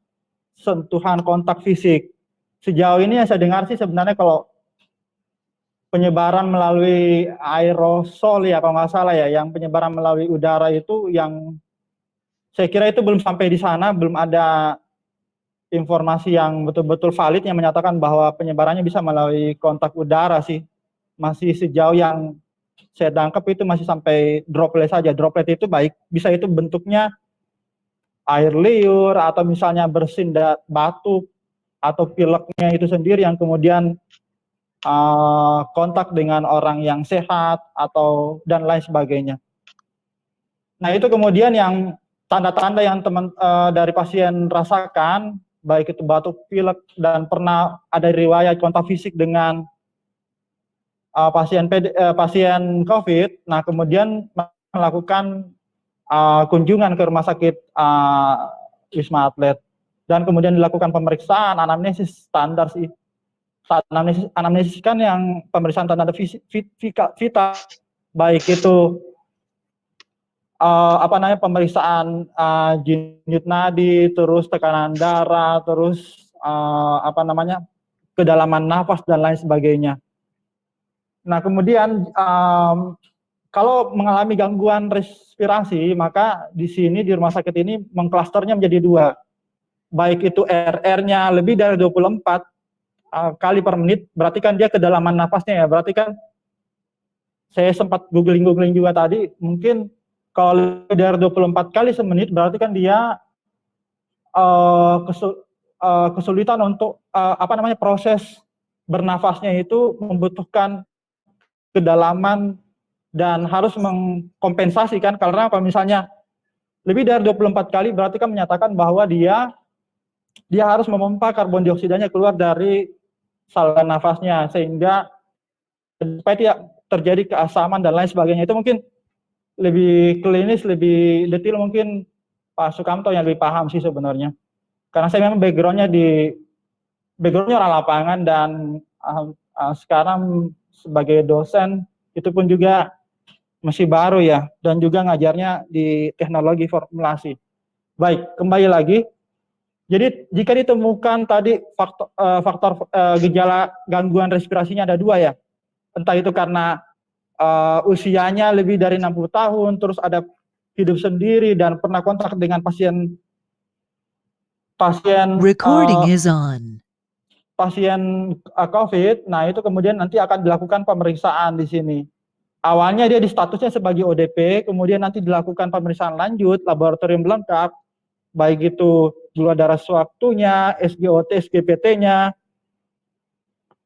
sentuhan kontak fisik. Sejauh ini yang saya dengar sih sebenarnya kalau penyebaran melalui aerosol ya, kalau nggak salah ya, yang penyebaran melalui udara itu yang saya kira itu belum sampai di sana, belum ada informasi yang betul-betul valid yang menyatakan bahwa penyebarannya bisa melalui kontak udara sih. Masih sejauh yang saya tangkap itu masih sampai droplet saja. Droplet itu baik, bisa itu bentuknya air liur atau misalnya bersin batuk atau pileknya itu sendiri yang kemudian kontak dengan orang yang sehat atau dan lain sebagainya. Nah itu kemudian yang tanda-tanda yang dari pasien rasakan, baik itu batuk, pilek, dan pernah ada riwayat kontak fisik dengan pasien COVID. Nah kemudian melakukan kunjungan ke rumah sakit Wisma Atlet dan kemudian dilakukan pemeriksaan anamnesis standar sih. Anamnesis kan yang pemeriksaan tanda vital, baik itu pemeriksaan denyut nadi, terus tekanan darah, terus kedalaman nafas dan lain sebagainya. Nah kemudian kalau mengalami gangguan respirasi, maka di sini di rumah sakit ini mengklasternya menjadi 2. Baik itu RR-nya lebih dari 24 kali per menit, berarti kan dia kedalaman nafasnya ya, berarti kan saya sempat googling juga tadi, mungkin kalau lebih dari 24 kali semenit, berarti kan dia kesulitan untuk proses bernafasnya itu membutuhkan kedalaman dan harus mengkompensasikan, karena kalau misalnya lebih dari 24 kali berarti kan menyatakan bahwa dia harus memompa karbon dioksidanya keluar dari saluran nafasnya sehingga supaya tidak terjadi keasaman dan lain sebagainya. Itu mungkin lebih klinis, lebih detail mungkin Pak Sukamto yang lebih paham sih sebenarnya. Karena saya memang backgroundnya orang lapangan dan sekarang sebagai dosen itu pun juga masih baru ya, dan juga ngajarnya di teknologi formulasi. Baik, kembali lagi. Jadi jika ditemukan tadi faktor gejala gangguan respirasinya ada 2 ya. Entah itu karena usianya lebih dari 60 tahun, terus ada hidup sendiri dan pernah kontak dengan pasien Recording is on. Pasien COVID. Nah itu kemudian nanti akan dilakukan pemeriksaan di sini. Awalnya dia di statusnya sebagai ODP, kemudian nanti dilakukan pemeriksaan lanjut, laboratorium lengkap, baik itu gula darah sewaktunya, SGOT, SGPT-nya,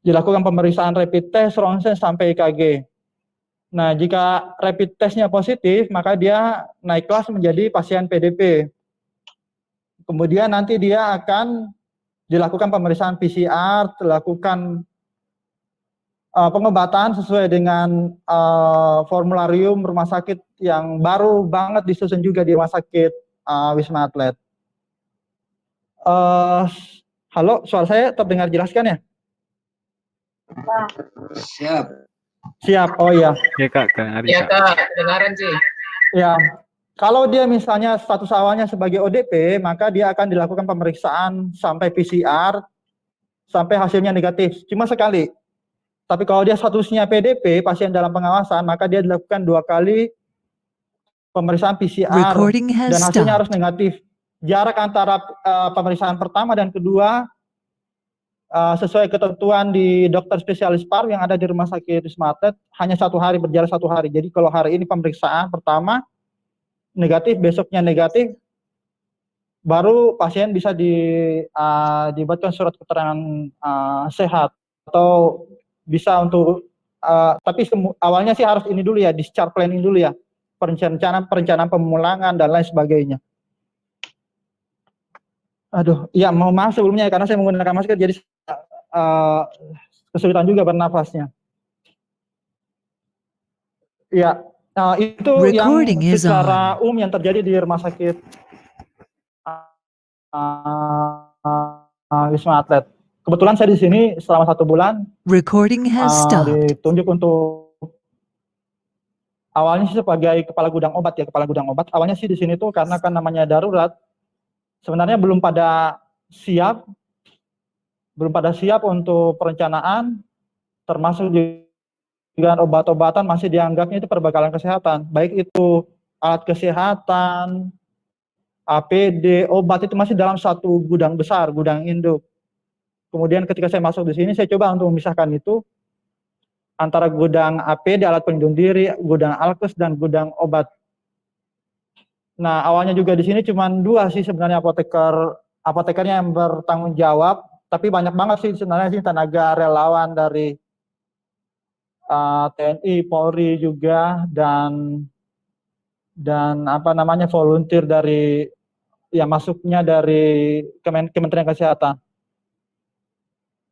dilakukan pemeriksaan rapid test, ronsen sampai EKG. Nah, jika rapid test-nya positif, maka dia naik kelas menjadi pasien PDP. Kemudian nanti dia akan dilakukan pemeriksaan PCR, dilakukan pengobatan sesuai dengan formularium rumah sakit yang baru banget disusun juga di rumah sakit Wisma Atlet. Halo, suara saya terdengar jelaskan ya? Siap. Siap, oh iya. Ya Kak, Ari Iya Kak. Kak, kedengaran sih. Ya, kalau dia misalnya status awalnya sebagai ODP, maka dia akan dilakukan pemeriksaan sampai PCR, sampai hasilnya negatif, cuma sekali. Tapi kalau dia statusnya PDP, pasien dalam pengawasan, maka dia dilakukan 2 kali pemeriksaan PCR Recording has dan hasilnya harus stopped. negatif. Jarak antara pemeriksaan pertama dan kedua sesuai ketentuan di dokter spesialis paru yang ada di rumah sakit Wisma Atlet hanya 1 hari, berjarak 1 hari. Jadi kalau hari ini pemeriksaan pertama negatif, besoknya negatif, baru pasien bisa dibuatkan surat keterangan sehat atau bisa untuk tapi awalnya sih harus ini dulu ya, discharge planning dulu ya, perencanaan pemulangan dan lain sebagainya. Aduh, ya mau maaf sebelumnya karena saya menggunakan masker jadi kesulitan juga bernafasnya. Ya, itu yang Recording is secara umum yang terjadi di rumah sakit Wisma Atlet. Kebetulan saya di sini selama 1 bulan Recording has stopped. ditunjuk untuk awalnya sih sebagai kepala gudang obat ya, kepala gudang obat. Awalnya sih di sini tuh karena kan namanya darurat, sebenarnya belum pada siap untuk perencanaan, termasuk juga obat-obatan masih dianggapnya itu perbekalan kesehatan, baik itu alat kesehatan, APD, obat itu masih dalam satu gudang besar, gudang induk. Kemudian ketika saya masuk di sini, saya coba untuk memisahkan itu antara gudang APD, alat pelindung diri, gudang alkes, dan gudang obat. Nah, awalnya juga di sini cuma 2 sih sebenarnya apotekernya yang bertanggung jawab, tapi banyak banget sih sebenarnya sih tenaga relawan dari TNI, Polri juga dan apa namanya volunteer dari ya masuknya dari Kementerian Kesehatan.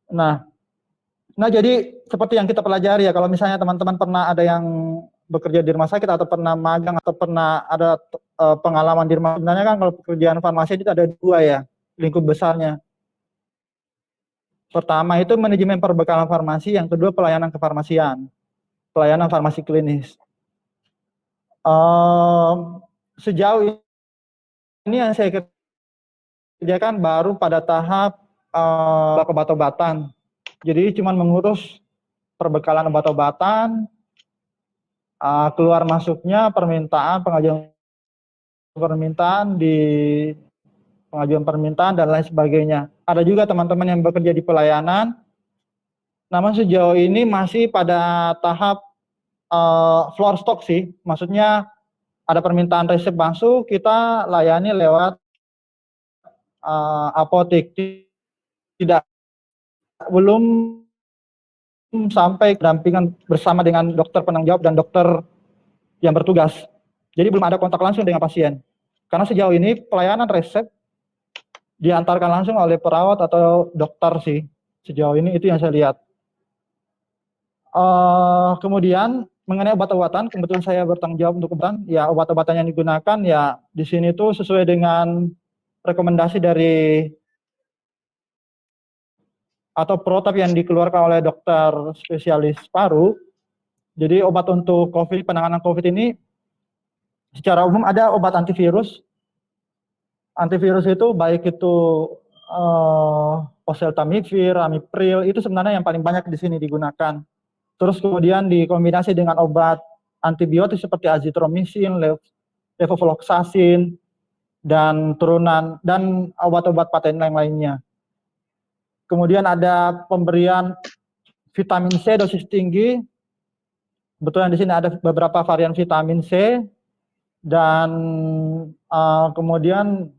Nah, jadi seperti yang kita pelajari ya, kalau misalnya teman-teman pernah ada yang bekerja di rumah sakit atau pernah magang atau pernah ada pengalaman di rumah, sebenarnya kan kalau pekerjaan farmasi itu ada 2 ya, lingkup besarnya. Pertama itu manajemen perbekalan farmasi, yang kedua pelayanan kefarmasian, pelayanan farmasi klinis. Sejauh ini yang saya kerjakan baru pada tahap obat-obatan. Jadi cuma mengurus perbekalan obat-obatan, keluar masuknya permintaan, pengajuan permintaan dan lain sebagainya. Ada juga teman-teman yang bekerja di pelayanan, namun sejauh ini masih pada tahap floor stock sih, maksudnya ada permintaan resep masuk, kita layani lewat apotek, belum sampai dampingan bersama dengan dokter penanggung jawab dan dokter yang bertugas. Jadi belum ada kontak langsung dengan pasien. Karena sejauh ini pelayanan resep diantarkan langsung oleh perawat atau dokter sih. Sejauh ini itu yang saya lihat. Kemudian mengenai obat-obatan, kebetulan saya bertanggung jawab untuk obat. Ya, obat-obatan yang digunakan ya di sini tuh sesuai dengan rekomendasi dari atau protap yang dikeluarkan oleh dokter spesialis paru. Jadi obat untuk COVID, penanganan COVID ini secara umum ada obat antivirus. Antivirus itu baik itu oseltamivir, amipril, itu sebenarnya yang paling banyak di sini digunakan. Terus kemudian dikombinasi dengan obat antibiotik seperti azitromisin, levofloxacin, dan turunan dan obat-obat paten yang lainnya. Kemudian ada pemberian vitamin C dosis tinggi. Kebetulan di sini ada beberapa varian vitamin C dan kemudian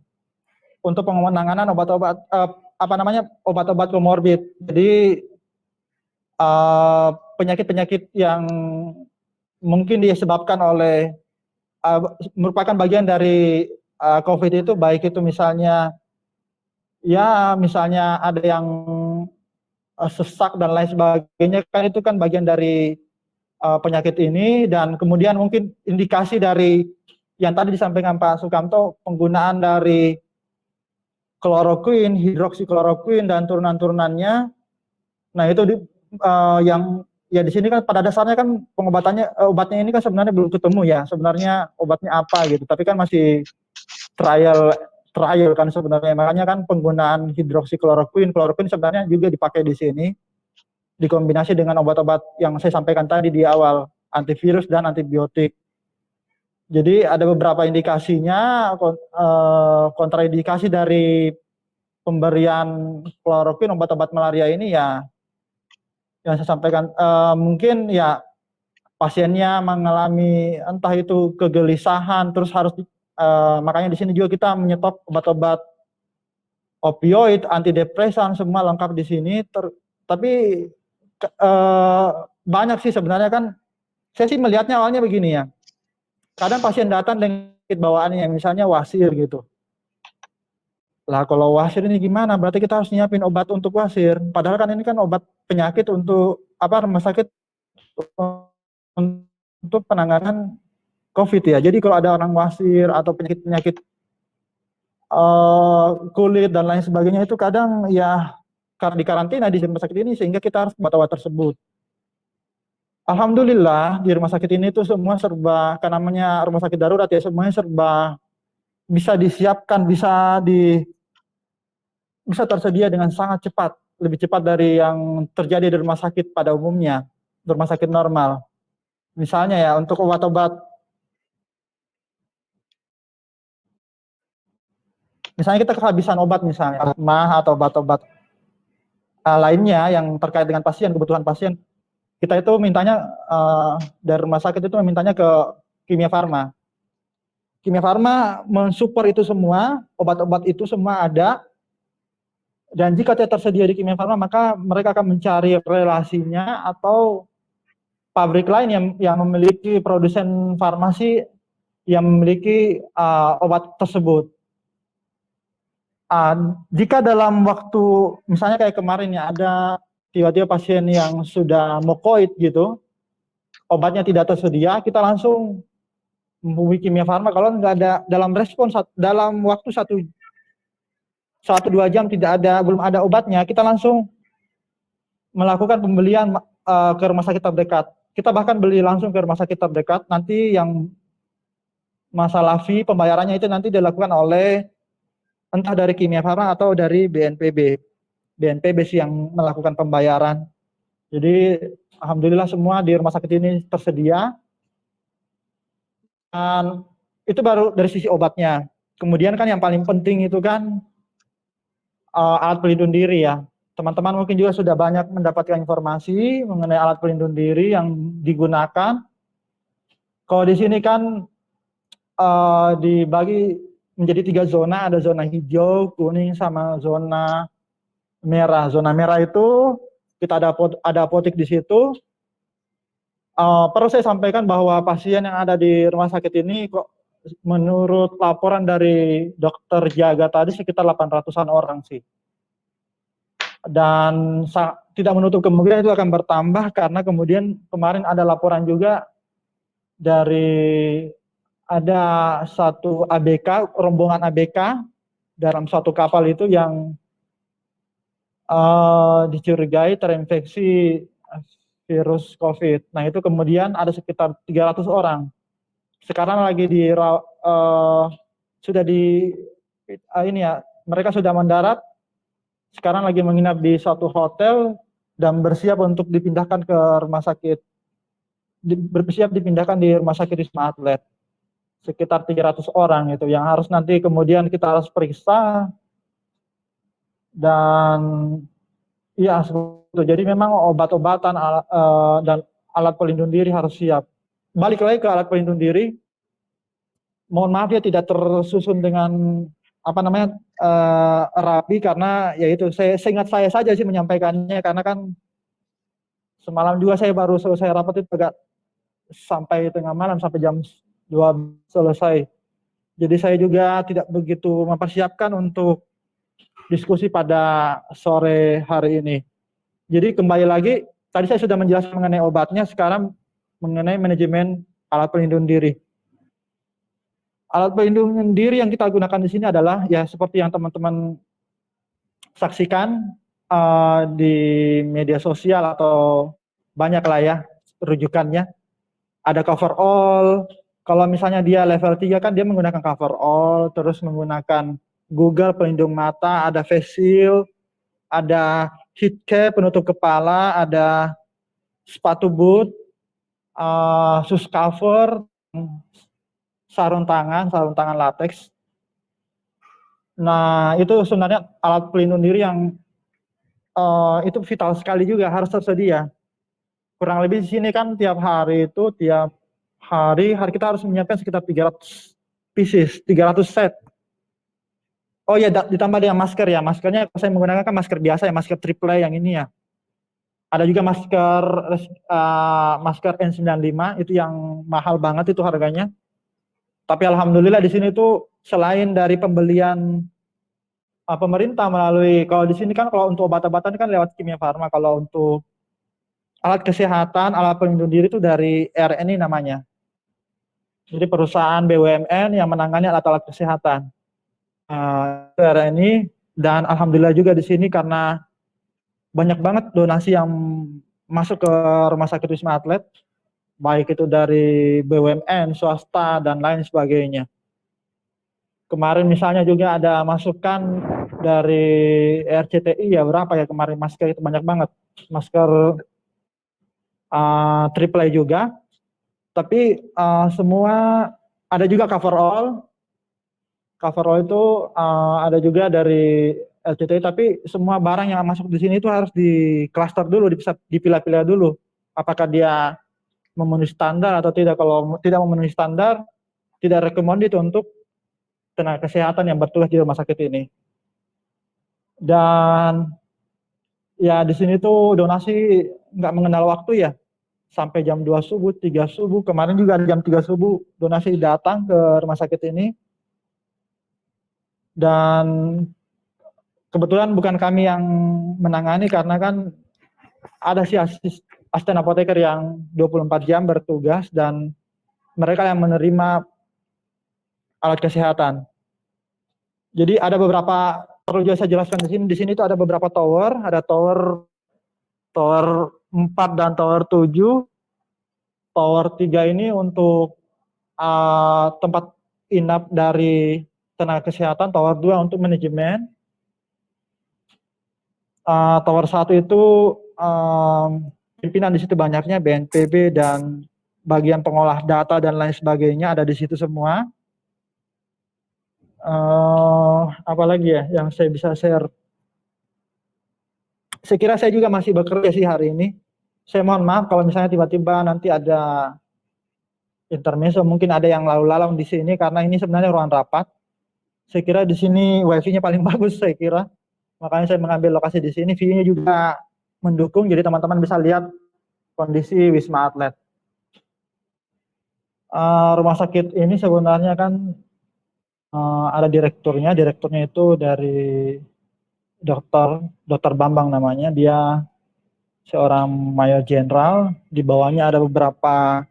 untuk penanganan obat-obat komorbid. Jadi penyakit-penyakit yang mungkin disebabkan oleh merupakan bagian dari COVID itu, baik itu misalnya ada yang sesak dan lain sebagainya, kan itu kan bagian dari penyakit ini. Dan kemudian mungkin indikasi dari yang tadi disampaikan Pak Sukamto, penggunaan dari kloroquine, hidroksikloroquine dan turunan-turunannya. Nah itu yang ya di sini kan pada dasarnya kan obatnya ini kan sebenarnya belum ketemu ya, sebenarnya obatnya apa gitu, tapi kan masih trial kan sebenarnya. Makanya kan penggunaan hidroksikloroquine sebenarnya juga dipakai di sini, dikombinasi dengan obat-obat yang saya sampaikan tadi di awal, antivirus dan antibiotik. Jadi ada beberapa indikasinya, kontraindikasi dari pemberian kloroquine, obat-obat malaria ini ya yang saya sampaikan, mungkin ya pasiennya mengalami entah itu kegelisahan, terus harus makanya di sini juga kita menyetop obat-obat opioid, antidepresan, semua lengkap di sini. Tapi banyak sih sebenarnya kan, saya sih melihatnya awalnya begini ya, kadang pasien datang dengan bawaannya misalnya wasir gitu. Lah kalau wasir ini gimana? Berarti kita harus nyiapin obat untuk wasir. Padahal kan ini kan obat penyakit untuk rumah sakit untuk penanganan COVID ya. Jadi kalau ada orang wasir atau penyakit-penyakit kulit dan lain sebagainya, itu kadang ya di karantina di rumah sakit ini, sehingga kita harus obat-obat tersebut. Alhamdulillah di rumah sakit ini tuh semua serba, karena namanya rumah sakit darurat ya, semuanya serba bisa disiapkan, bisa tersedia dengan sangat cepat, lebih cepat dari yang terjadi di rumah sakit pada umumnya, di rumah sakit normal. Misalnya ya untuk obat-obat, misalnya kita kehabisan obat misalnya, atau obat-obat lainnya yang terkait dengan pasien, kebutuhan pasien, kita itu mintanya dari rumah sakit itu memintanya ke Kimia Farma. Kimia Farma mensupport itu semua, obat-obat itu semua ada. Dan jika tidak tersedia di Kimia Farma, maka mereka akan mencari relasinya atau pabrik lain yang memiliki produsen farmasi yang memiliki obat tersebut. Jika dalam waktu, misalnya kayak kemarin ya, ada tiba-tiba pasien yang sudah mukoid gitu, obatnya tidak tersedia, kita langsung menghubungi Kimia Farma. Kalau nggak ada dalam respon dalam waktu 1-2 jam belum ada obatnya, kita langsung melakukan pembelian ke rumah sakit terdekat. Kita bahkan beli langsung ke rumah sakit terdekat. Nanti yang masalah fee pembayarannya itu nanti dilakukan oleh entah dari Kimia Farma atau dari BNPB sih yang melakukan pembayaran. Jadi alhamdulillah semua di rumah sakit ini tersedia. Dan itu baru dari sisi obatnya. Kemudian kan yang paling penting itu kan alat pelindung diri ya. Teman-teman mungkin juga sudah banyak mendapatkan informasi mengenai alat pelindung diri yang digunakan. Kalau di sini kan dibagi menjadi 3 zona, ada zona hijau, kuning, sama zona merah. Zona merah itu kita ada apotek di situ. Perlu saya sampaikan bahwa pasien yang ada di rumah sakit ini kok menurut laporan dari dokter jaga tadi sekitar 800-an orang sih. Dan tidak menutup kemungkinan itu akan bertambah, karena kemudian kemarin ada laporan juga dari ada satu ABK, rombongan ABK dalam suatu kapal itu yang dicurigai terinfeksi virus COVID. Nah itu kemudian ada sekitar 300 orang. Sekarang lagi mereka sudah mendarat. Sekarang lagi menginap di suatu hotel dan bersiap untuk dipindahkan ke rumah sakit. Bersiap dipindahkan di rumah sakit Wisma Atlet. Sekitar 300 orang itu yang harus nanti kemudian kita harus periksa. Dan ya, jadi memang obat-obatan dan alat pelindung diri harus siap. Balik lagi ke alat pelindung diri, mohon maaf ya tidak tersusun dengan apa namanya, rapi karena ya itu seingat saya saja sih menyampaikannya karena kan semalam juga saya baru selesai rapat itu agak sampai tengah malam sampai jam 2 selesai. Jadi saya juga tidak begitu mempersiapkan untuk diskusi pada sore hari ini. Jadi kembali lagi, tadi saya sudah menjelaskan mengenai obatnya, sekarang mengenai manajemen alat pelindung diri. Alat pelindung diri yang kita gunakan di sini adalah ya seperti yang teman-teman saksikan di media sosial atau banyak lah ya rujukannya. Ada cover all, kalau misalnya dia level 3 kan dia menggunakan cover all, terus menggunakan Google pelindung mata, ada face shield, ada heat cap penutup kepala, ada sepatu boot, shoes cover, sarung tangan latex. Nah, itu sebenarnya alat pelindung diri yang itu vital sekali juga harus tersedia. Kurang lebih di sini kan tiap hari kita harus menyiapkan sekitar 300 pieces, 300 set. Oh ya, ditambah dengan masker ya. Maskernya saya menggunakan kan masker biasa ya, masker triple yang ini ya. Ada juga masker N95 itu yang mahal banget itu harganya. Tapi alhamdulillah di sini tuh selain dari pembelian pemerintah melalui, kalau di sini kan kalau untuk obat-obatan kan lewat Kimia Farma, kalau untuk alat kesehatan, alat pelindung diri itu dari RNI namanya. Jadi perusahaan BUMN yang menangani alat-alat kesehatan. RNI, dan alhamdulillah juga di sini karena banyak banget donasi yang masuk ke Rumah Sakit Wisma Atlet, baik itu dari BUMN, swasta, dan lain sebagainya. Kemarin misalnya juga ada masukan dari RCTI ya, berapa ya kemarin masker itu banyak banget. Masker triple juga, tapi semua ada juga cover all. Cover all itu ada juga dari LCTI, tapi semua barang yang masuk di sini itu harus di cluster dulu, dipilah-pilah dulu. Apakah dia memenuhi standar atau tidak. Kalau tidak memenuhi standar, tidak recommended untuk tenaga kesehatan yang bertugas di rumah sakit ini. Dan ya di sini tuh donasi nggak mengenal waktu ya. Sampai jam 2 subuh, 3 subuh, kemarin juga jam 3 subuh donasi datang ke rumah sakit ini. Dan kebetulan bukan kami yang menangani karena kan ada si asisten apoteker yang 24 jam bertugas dan mereka yang menerima alat kesehatan. Jadi ada beberapa, perlu saya jelaskan di sini. Di sini itu ada beberapa tower, ada tower 4 dan tower 7. Tower 3 ini untuk tempat inap dari tenaga kesehatan, tower 2 untuk manajemen. Tower 1 itu pimpinan di situ banyaknya, BNPB dan bagian pengolah data dan lain sebagainya ada di situ semua. Apalagi ya yang saya bisa share. Saya kira saya juga masih bekerja sih hari ini. Saya mohon maaf kalau misalnya tiba-tiba nanti ada intermezzo, mungkin ada yang lalu-lalang di sini karena ini sebenarnya ruang rapat. Saya kira di sini wifi-nya paling bagus saya kira. Makanya saya mengambil lokasi di sini, view-nya juga mendukung, jadi teman-teman bisa lihat kondisi Wisma Atlet. Rumah sakit ini sebenarnya kan ada direkturnya itu dari Dr. Bambang namanya, dia seorang mayor jenderal, di bawahnya ada beberapa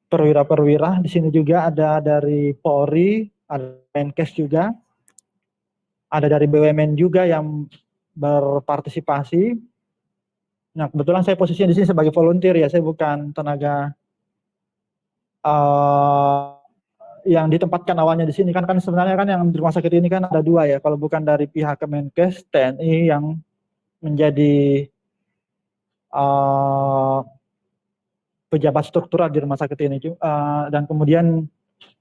perwira-perwira, di sini juga ada dari Polri, ada Menkes juga, ada dari BUMN juga yang berpartisipasi. Nah, kebetulan saya posisinya di sini sebagai volunteer ya, saya bukan tenaga yang ditempatkan awalnya di sini kan sebenarnya kan yang di rumah sakit ini kan ada 2 ya, kalau bukan dari pihak Kemenkes, TNI yang menjadi pejabat struktural di rumah sakit ini, dan kemudian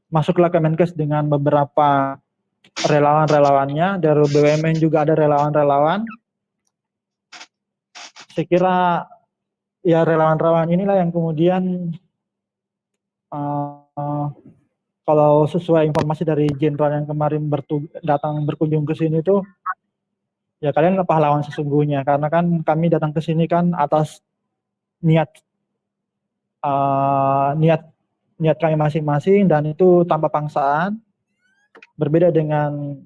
masuklah Kemenkes dengan beberapa relawan-relawannya, dari BUMN juga ada relawan-relawan. Saya kira ya relawan-relawan inilah yang kemudian kalau sesuai informasi dari jenderal yang kemarin datang berkunjung ke sini tuh, ya kalian pahlawan sesungguhnya, karena kan kami datang ke sini kan atas niat niat kami masing-masing, dan itu tanpa paksaan. Berbeda dengan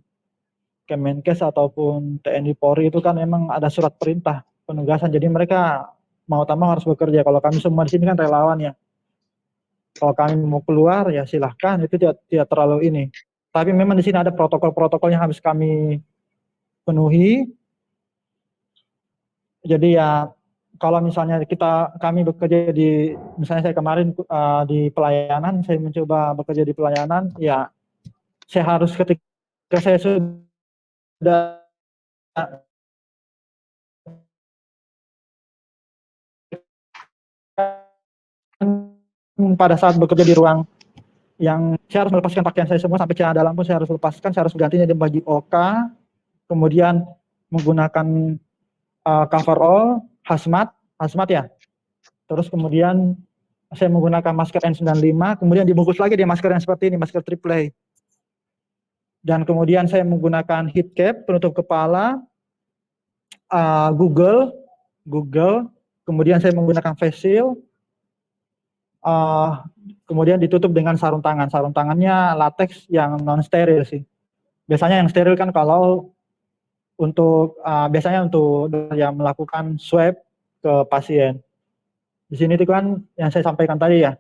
Kemenkes ataupun TNI Polri, itu kan memang ada surat perintah penugasan, jadi mereka mau tak mau harus bekerja. Kalau kami semua di sini kan relawan ya. Kalau kami mau keluar ya silahkan, itu tidak terlalu ini. Tapi memang di sini ada protokol-protokol yang harus kami penuhi. Jadi ya kalau misalnya kami bekerja di, misalnya saya kemarin di pelayanan, saya mencoba bekerja di pelayanan, ya saya harus ketika saya sudah pada saat bekerja di ruang yang saya harus melepaskan pakaian saya semua, sampai celana dalam pun saya harus lepaskan, saya harus gantinya di baju OK, kemudian menggunakan coverall, hazmat ya. Terus kemudian saya menggunakan masker N95, kemudian dibungkus lagi di masker yang seperti ini, masker triple A. Dan kemudian saya menggunakan heat cap, penutup kepala, Google, kemudian saya menggunakan face shield, kemudian ditutup dengan sarung tangan. Sarung tangannya latex yang non steril sih. Biasanya yang steril kan kalau untuk biasanya untuk yang melakukan swab ke pasien. Di sini itu kan yang saya sampaikan tadi ya,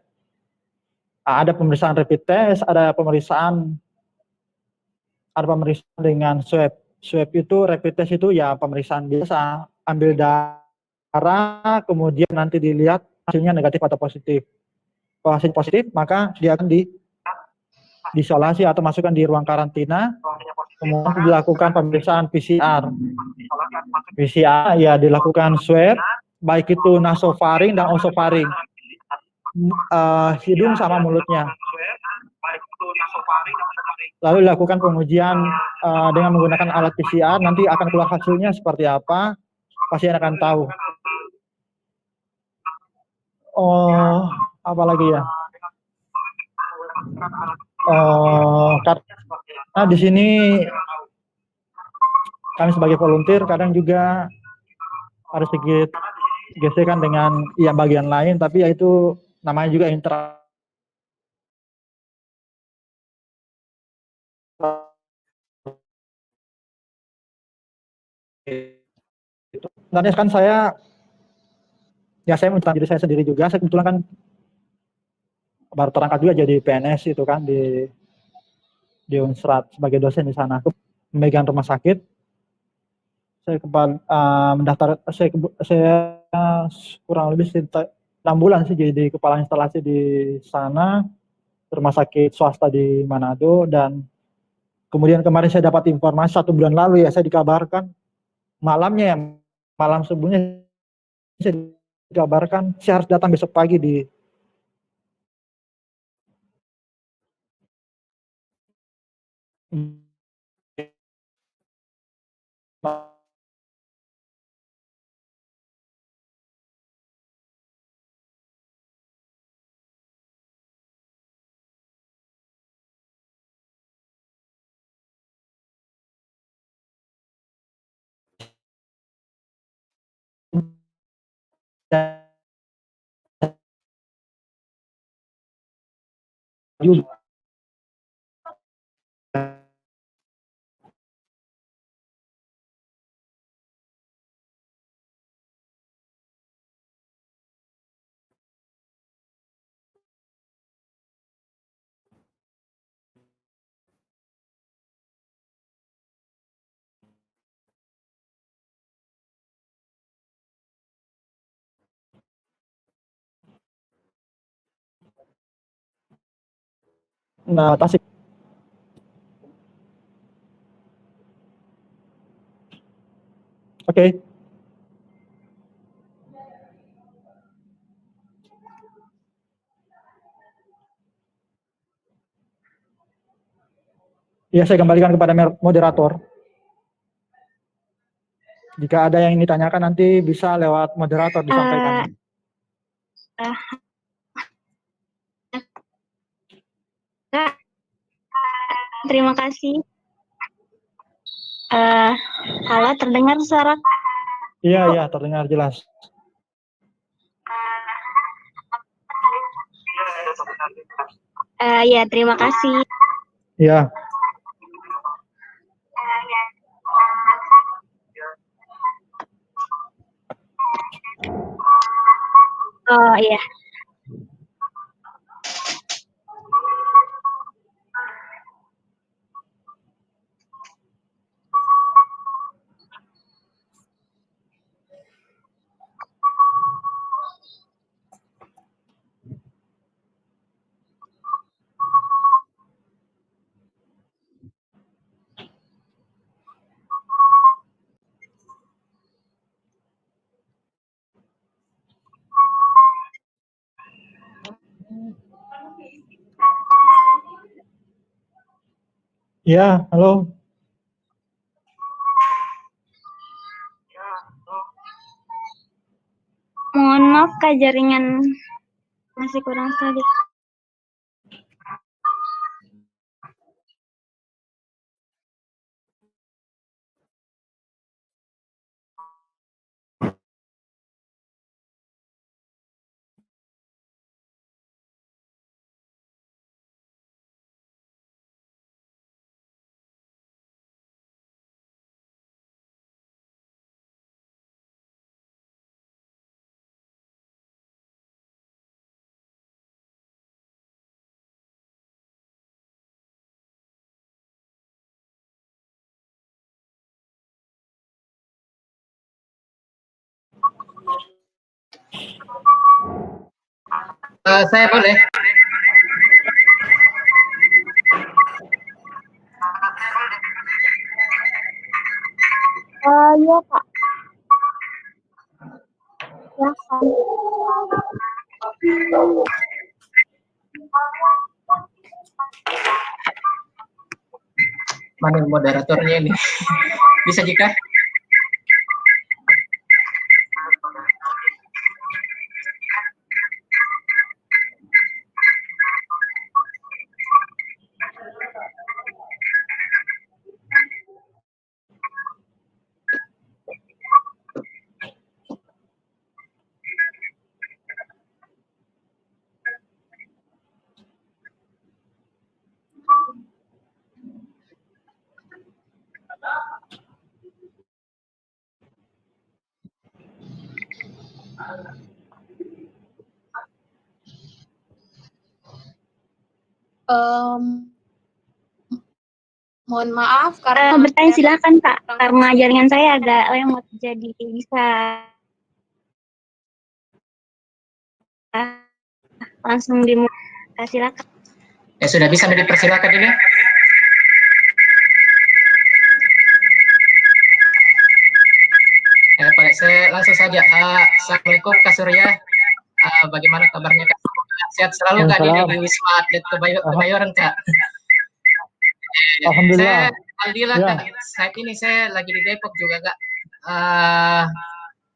ada pemeriksaan rapid test, ada pemeriksaan dengan swab. Swab itu, rapid test itu ya pemeriksaan biasa, ambil darah, kemudian nanti dilihat hasilnya negatif atau positif. Kalau hasil positif, maka dia akan diisolasi atau masukkan di ruang karantina, kemudian dilakukan pemeriksaan PCR. PCR ya dilakukan swab, baik itu nasofaring dan osofaring, hidung sama mulutnya. Lalu dilakukan pengujian dengan menggunakan alat PCR, nanti akan keluar hasilnya seperti apa, pasien akan tahu. Apa lagi ya? Karena di sini kami sebagai volunteer kadang juga harus sedikit gesekan dengan yang bagian lain, tapi ya itu namanya juga interaksi. Sebenarnya kan saya mencari diri saya sendiri juga. Saya kebetulan kan baru terangkat juga jadi PNS itu kan di Unsrat sebagai dosen di sana. Aku memegang rumah sakit. Saya mendaftar, saya kurang lebih 6 bulan sih jadi kepala instalasi di sana, rumah sakit swasta di Manado. Dan kemudian kemarin saya dapat informasi 1 bulan lalu ya, saya dikabarkan malam sebelumnya saya dikabarkan saya harus datang besok pagi di Tasik. Oke. Ya, saya kembalikan kepada moderator. Jika ada yang ditanyakan nanti bisa lewat moderator disampaikan. Terima kasih. Halo, terdengar suara? Iya, terdengar jelas. Ya, terima kasih. Iya. Oh iya. Iya, halo. Mohon maaf Kak, jaringan masih kurang stabil. Saya boleh. Iya Kak. Silakan. Mana moderatornya ini? Bisa jika? Mohon maaf karena Bertanya silakan Kak, karena jaringan saya agak lemot, jadi bisa langsung dimulai. Silakan. Ya sudah bisa dipersilakan ini. Pak, saya langsung saja. Assalamualaikum Kak Surya. Bagaimana kabarnya Kak? Sehat selalu Kak di Wisma Atlet Kemayoran Kak. Alhamdulillah. Alhamdulillah Ya. Kak. Saat ini saya lagi di Depok juga Kak.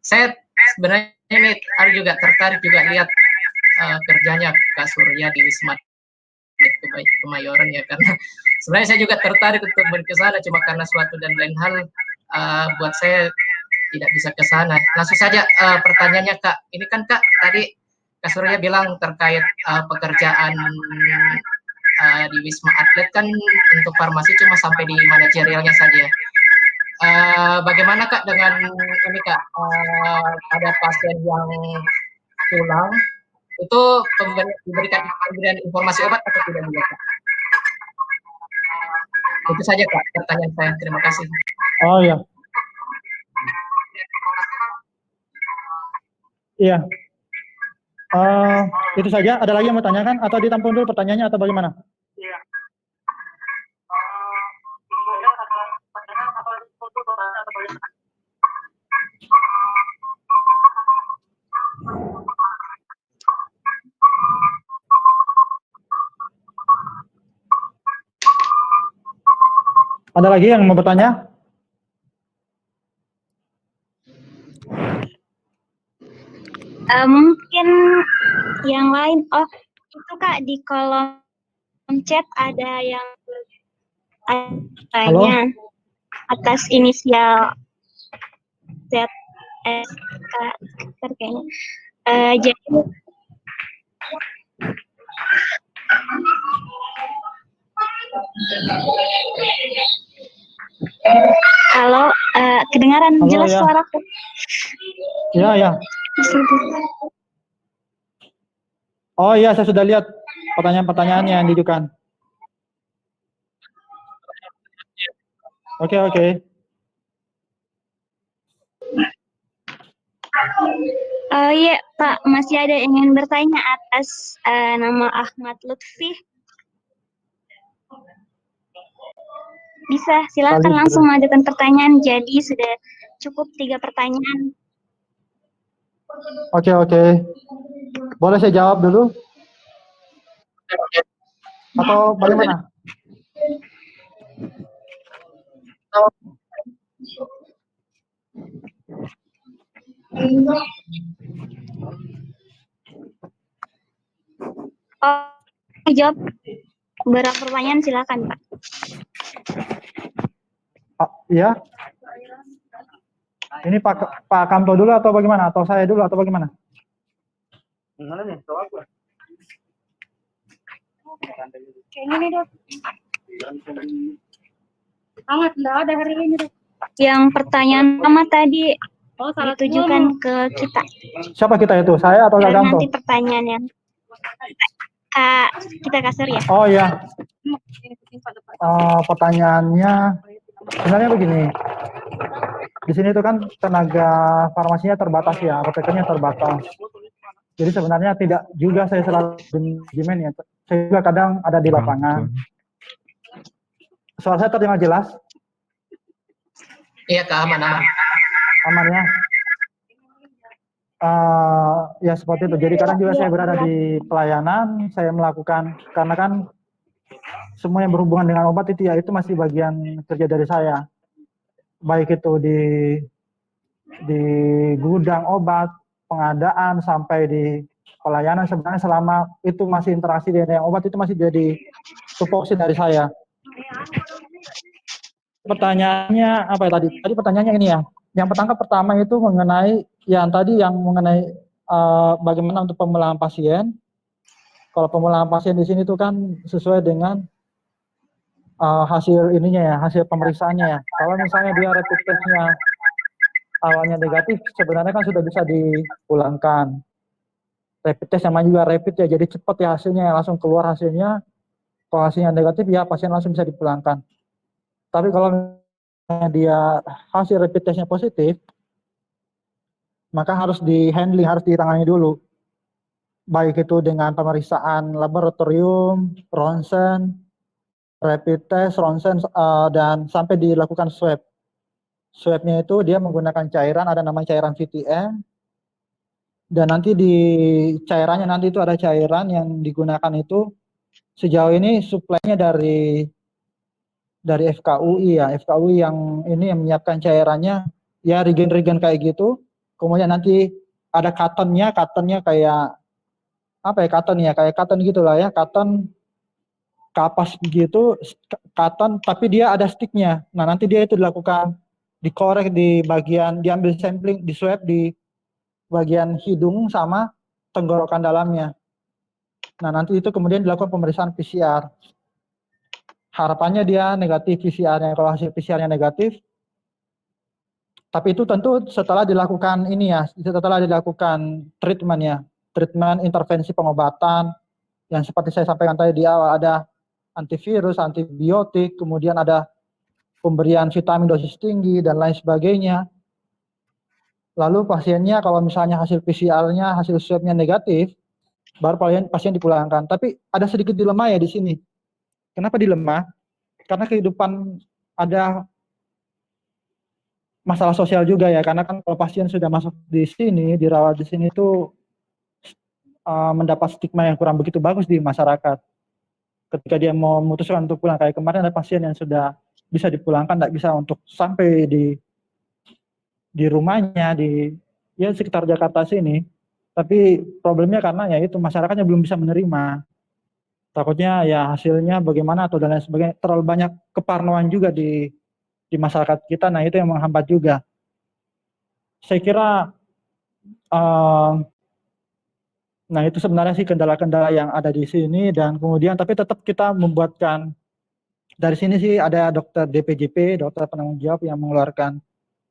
Saya sebenarnya ini juga tertarik juga lihat kerjanya Kak Surya di Wisma Atlet Kemayoran ya, karena sebenarnya saya juga tertarik untuk ke sana, cuma karena suatu dan lain hal buat saya tidak bisa ke sana. Langsung saja pertanyaannya Kak. Ini kan Kak tadi Kak Surya bilang terkait pekerjaan di Wisma Atlet kan untuk farmasi cuma sampai di manajerialnya saja. Bagaimana Kak dengan ini Kak, ada pasien yang pulang itu diberikan informasi obat atau tidak juga Kak? Itu saja Kak pertanyaan saya. Terima kasih. Oh ya. Iya. Itu saja. Ada lagi yang mau tanyakan atau ditampung dulu pertanyaannya atau bagaimana? Iya. Ada lagi yang mau bertanya? Mungkin yang lain. Oh, itu Kak di kolom chat ada yang tanya atas inisial ZSK kayaknya. Jadi halo, kedengaran Halo, jelas ya. suaraku? Ya. Oh iya, saya sudah lihat pertanyaan-pertanyaannya yang diajukan. Oke. Iya Pak, masih ada yang ingin bertanya atas nama Ahmad Lutfi. Bisa, silakan langsung ajukan pertanyaan. Jadi sudah cukup 3 pertanyaan. Oke. Boleh saya jawab dulu? Atau bagaimana? Oh, jawab beberapa pertanyaan, silakan Pak. Iya. Ini Pak Kamto dulu atau bagaimana? Atau saya dulu atau bagaimana? Kayak gini Dok. Sangat enggak ada hari ini Dok. Yang pertanyaan pertama tadi ditujukan ke kita. Siapa kita itu? Saya atau Kak Kamto? Nanti pertanyaan yang kita kasih ya. Oh iya. Pertanyaannya sebenarnya begini. Di sini itu kan tenaga farmasinya terbatas ya, apotekernya terbatas. Jadi sebenarnya tidak juga saya selalu manajemen ya. Saya juga kadang ada di lapangan. Soal saya terdengar jelas? Iya, Kak, aman. Aman ya. Ya seperti itu. Jadi kadang juga saya berada di pelayanan, saya melakukan karena kan semua yang berhubungan dengan obat itu ya itu masih bagian kerja dari saya. Baik itu di gudang obat, pengadaan sampai di pelayanan, sebenarnya selama itu masih interaksi dengan obat itu masih jadi tupoksi dari saya. Pertanyaannya apa ya tadi? Tadi pertanyaannya ini ya. Yang pertama itu mengenai yang mengenai bagaimana untuk pemulangan pasien. Kalau pemulangan pasien di sini itu kan sesuai dengan hasil ininya ya, hasil pemeriksaannya ya. Kalau misalnya dia rapid test-nya awalnya negatif, sebenarnya kan sudah bisa dipulangkan. Rapid test namanya juga rapid ya, jadi cepat ya hasilnya, langsung keluar hasilnya. Kalau hasilnya negatif ya pasien langsung bisa dipulangkan. Tapi kalau dia hasil rapid testnya positif, maka harus di-handling, harus ditangani dulu. Baik itu dengan pemeriksaan laboratorium, ronsen, rapid test, ronsen, dan sampai dilakukan swab. Swabnya itu dia menggunakan cairan, ada namanya cairan VTM, dan nanti di cairannya nanti itu ada cairan yang digunakan itu sejauh ini suplainya dari FKUI ya, FKUI yang ini yang menyiapkan cairannya ya regen-regen kayak gitu. Kemudian nanti ada katonnya kayak apa ya kayak katon gitulah ya, katon kapas begitu, katon tapi dia ada sticknya. Nah nanti dia itu dilakukan dikorek di bagian, diambil sampling, di swab di bagian hidung sama tenggorokan dalamnya. Nah nanti itu kemudian dilakukan pemeriksaan PCR. Harapannya dia negatif PCR-nya. Kalau hasil PCR-nya negatif, tapi itu tentu setelah dilakukan ini ya, setelah dilakukan treatment ya, treatment intervensi pengobatan yang seperti saya sampaikan tadi di awal, ada antivirus, antibiotik, kemudian ada pemberian vitamin dosis tinggi dan lain sebagainya. Lalu pasiennya kalau misalnya hasil PCR-nya, hasil swab-nya negatif, baru pasien dipulangkan. Tapi ada sedikit dilema ya di sini. Kenapa dilema? Karena kehidupan ada masalah sosial juga ya, karena kan kalau pasien sudah masuk di sini, dirawat di sini itu mendapat stigma yang kurang begitu bagus di masyarakat. Ketika dia mau memutuskan untuk pulang, kayak kemarin ada pasien yang sudah bisa dipulangkan, tidak bisa untuk sampai di rumahnya, di ya sekitar Jakarta sini. Tapi problemnya karena ya itu masyarakatnya belum bisa menerima. Takutnya ya hasilnya bagaimana atau dan lain sebagainya. Terlalu banyak keparnoan juga di masyarakat kita. Nah itu yang menghambat juga. Saya kira nah itu sebenarnya sih kendala-kendala yang ada di sini, dan kemudian tapi tetap kita membuatkan dari sini sih ada dokter DPJP, dokter penanggung jawab yang mengeluarkan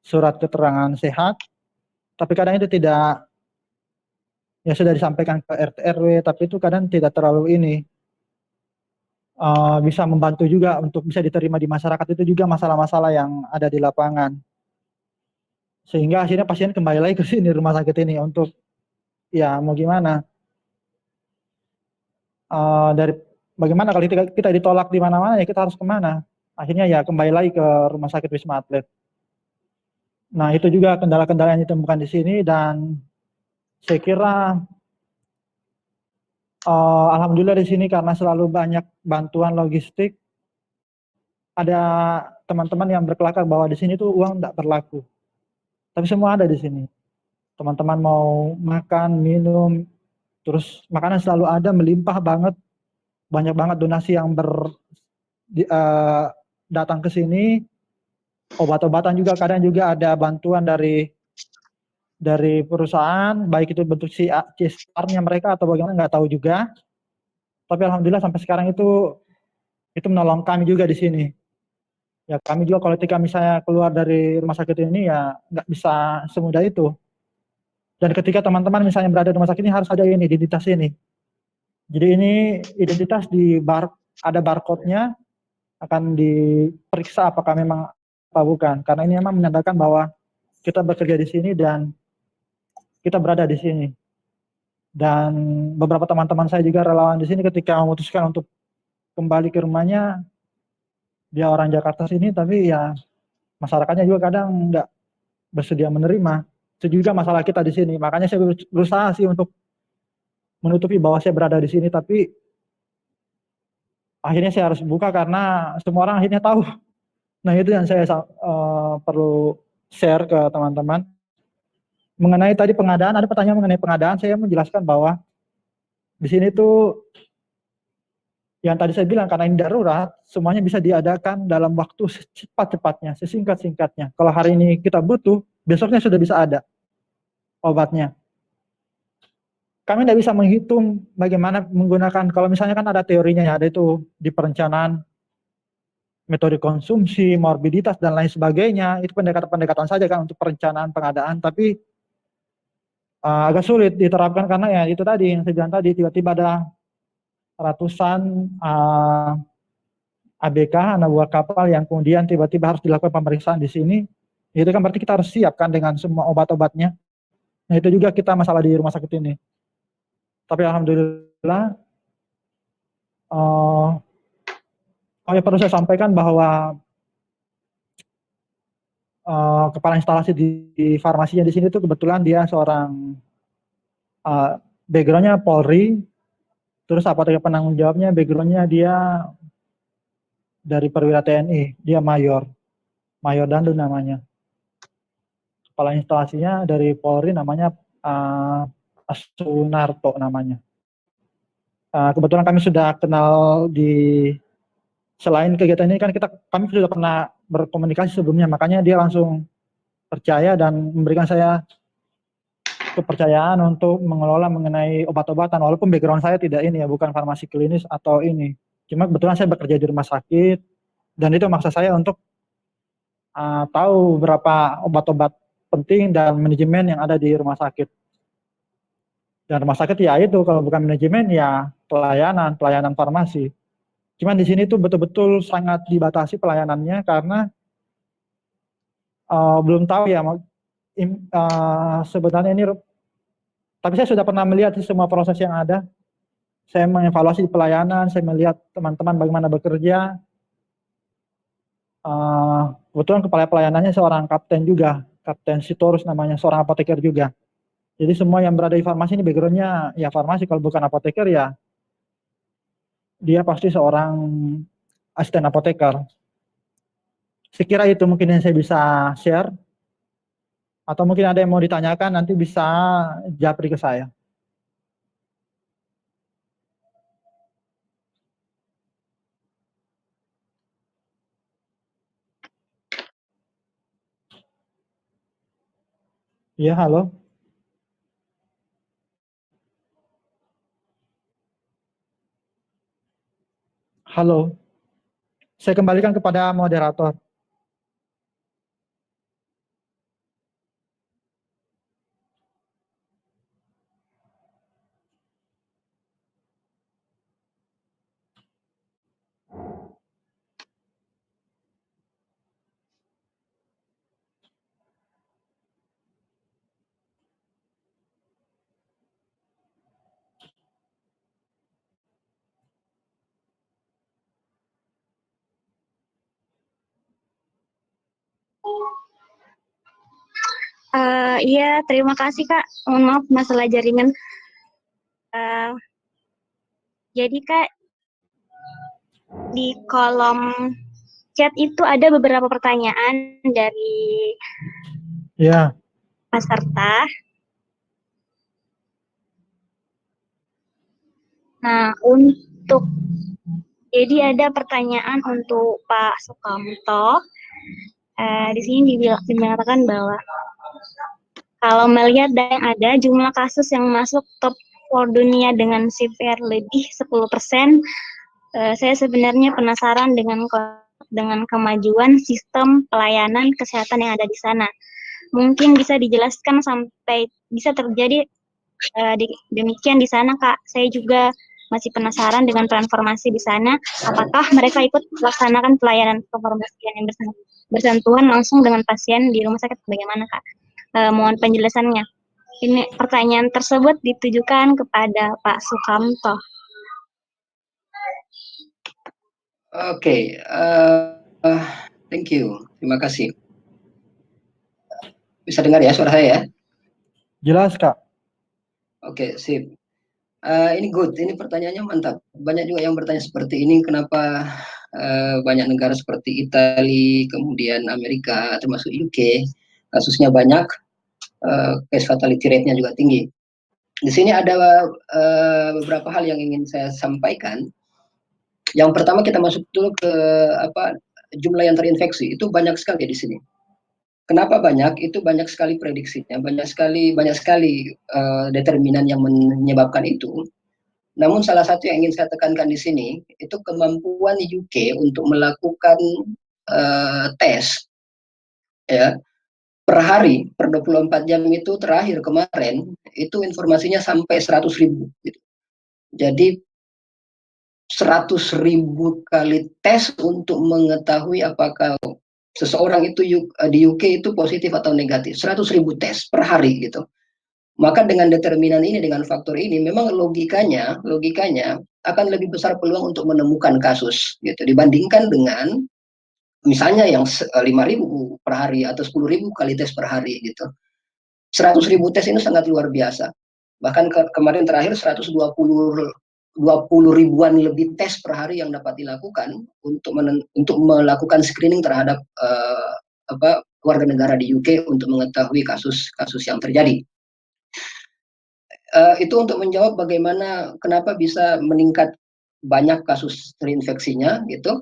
surat keterangan sehat, tapi kadang itu tidak, ya sudah disampaikan ke RT RW, tapi itu kadang tidak terlalu ini bisa membantu juga untuk bisa diterima di masyarakat. Itu juga masalah-masalah yang ada di lapangan, sehingga akhirnya pasien kembali lagi ke sini rumah sakit ini untuk ya mau gimana. Dari bagaimana kalau kita ditolak di mana-mana, ya kita harus kemana? Akhirnya ya kembali lagi ke rumah sakit Wisma Atlet. Nah itu juga kendala-kendala yang ditemukan di sini, dan saya kira alhamdulillah di sini karena selalu banyak bantuan logistik. Ada teman-teman yang berkelakar bahwa di sini tuh uang tidak berlaku, tapi semua ada di sini. Teman-teman mau makan, minum, terus makanan selalu ada, melimpah banget, banyak banget donasi yang datang ke sini. Obat-obatan juga kadang juga ada bantuan dari perusahaan, baik itu bentuk CSR-nya mereka atau bagaimana nggak tahu juga. Tapi alhamdulillah sampai sekarang itu menolong kami juga di sini. Ya kami juga kalau ketika misalnya keluar dari rumah sakit ini ya nggak bisa semudah itu. Dan ketika teman-teman misalnya berada di rumah sakit ini harus ada ini identitas ini. Jadi ini identitas ada barcode-nya, akan diperiksa apakah memang apa bukan. Karena ini memang menandakan bahwa kita bekerja di sini dan kita berada di sini. Dan beberapa teman-teman saya juga relawan di sini ketika memutuskan untuk kembali ke rumahnya, dia orang Jakarta sini, tapi ya masyarakatnya juga kadang nggak bersedia menerima. Itu juga masalah kita di sini. Makanya saya berusaha sih untuk menutupi bahwa saya berada di sini, tapi akhirnya saya harus buka karena semua orang akhirnya tahu. Nah itu yang saya perlu share ke teman-teman. Mengenai tadi pengadaan, ada pertanyaan mengenai pengadaan, saya menjelaskan bahwa di sini tuh yang tadi saya bilang karena ini darurat, semuanya bisa diadakan dalam waktu secepat-cepatnya, sesingkat-singkatnya. Kalau hari ini kita butuh, besoknya sudah bisa ada obatnya. Kami tidak bisa menghitung bagaimana menggunakan, kalau misalnya kan ada teorinya ya, ada itu di perencanaan metode konsumsi, morbiditas, dan lain sebagainya. Itu pendekatan-pendekatan saja kan untuk perencanaan pengadaan, tapi agak sulit diterapkan karena ya itu tadi yang saya bilang tadi, tiba-tiba ada ratusan ABK, anak buah kapal yang kemudian tiba-tiba harus dilakukan pemeriksaan di sini. Itu kan berarti kita harus siapkan dengan semua obat-obatnya. Nah itu juga kita masalah di rumah sakit ini. Tapi alhamdulillah, perlu saya sampaikan bahwa kepala instalasi di farmasinya di sini tuh kebetulan dia seorang backgroundnya Polri, terus apoteker penanggung jawabnya backgroundnya dia dari perwira TNI, dia Mayor Dandu namanya. Kepala instalasinya dari Polri namanya Sunarto namanya. Kebetulan kami sudah kenal selain kegiatan ini kan kami sudah pernah berkomunikasi sebelumnya, makanya dia langsung percaya dan memberikan saya kepercayaan untuk mengelola mengenai obat-obatan, walaupun background saya tidak ini ya, bukan farmasi klinis atau ini. Cuma kebetulan saya bekerja di rumah sakit dan itu memaksa saya untuk tahu berapa obat-obat penting dan manajemen yang ada di rumah sakit. Dan rumah sakit ya itu kalau bukan manajemen ya pelayanan farmasi. Cuman di sini tuh betul-betul sangat dibatasi pelayanannya karena belum tahu ya sebenarnya ini, tapi saya sudah pernah melihat semua proses yang ada. Saya mengevaluasi pelayanan, saya melihat teman-teman bagaimana bekerja. Kebetulan kepala pelayanannya seorang kapten juga, Kapten Sitorus namanya, seorang apoteker juga. Jadi semua yang berada di farmasi ini backgroundnya ya farmasi, kalau bukan apoteker ya dia pasti seorang asisten apoteker. Sekira itu mungkin yang saya bisa share. Atau mungkin ada yang mau ditanyakan, nanti bisa japri ke saya. Iya, halo. Halo. Saya kembalikan kepada moderator. Iya, terima kasih Kak. Mohon maaf masalah jaringan. Jadi Kak, di kolom chat itu ada beberapa pertanyaan dari Ya, peserta. Nah, jadi ada pertanyaan untuk Pak Sukamto. Di sini dinyatakan bahwa kalau melihat yang ada jumlah kasus yang masuk top 4 dunia dengan CVR lebih 10%, saya sebenarnya penasaran dengan kemajuan sistem pelayanan kesehatan yang ada di sana. Mungkin bisa dijelaskan sampai bisa terjadi demikian di sana, Kak. Saya juga masih penasaran dengan transformasi di sana. Apakah mereka ikut melaksanakan pelayanan kefarmasian yang bersentuhan langsung dengan pasien di rumah sakit? Bagaimana, Kak? Mohon penjelasannya. Ini pertanyaan tersebut ditujukan kepada Pak Sukamto. Oke, thank you, terima kasih. Bisa dengar ya suara saya ya? jelas Kak. Oke, sip. Ini good, ini pertanyaannya mantap. Banyak juga yang bertanya seperti ini, kenapa banyak negara seperti Italia, kemudian Amerika, termasuk UK, kasusnya banyak, case fatality rate-nya juga tinggi. Di sini ada beberapa hal yang ingin saya sampaikan. Yang pertama kita masuk dulu ke jumlah yang terinfeksi, itu banyak sekali di sini. Kenapa banyak? Itu banyak sekali prediksinya, banyak sekali determinan yang menyebabkan itu. Namun salah satu yang ingin saya tekankan di sini itu kemampuan UK untuk melakukan tes ya per hari per 24 jam itu terakhir kemarin itu informasinya sampai 100.000 gitu. Jadi 100.000 kali tes untuk mengetahui apakah seseorang itu di UK itu positif atau negatif. 100.000 tes per hari gitu. Maka dengan determinan ini, dengan faktor ini, memang logikanya akan lebih besar peluang untuk menemukan kasus gitu dibandingkan dengan misalnya yang 5.000 per hari atau 10.000 kali tes per hari gitu. 100.000 tes ini sangat luar biasa. Bahkan kemarin terakhir 20 ribuan lebih tes per hari yang dapat dilakukan untuk melakukan screening terhadap warga negara di UK untuk mengetahui kasus-kasus yang terjadi. Itu untuk menjawab bagaimana kenapa bisa meningkat banyak kasus terinfeksinya gitu.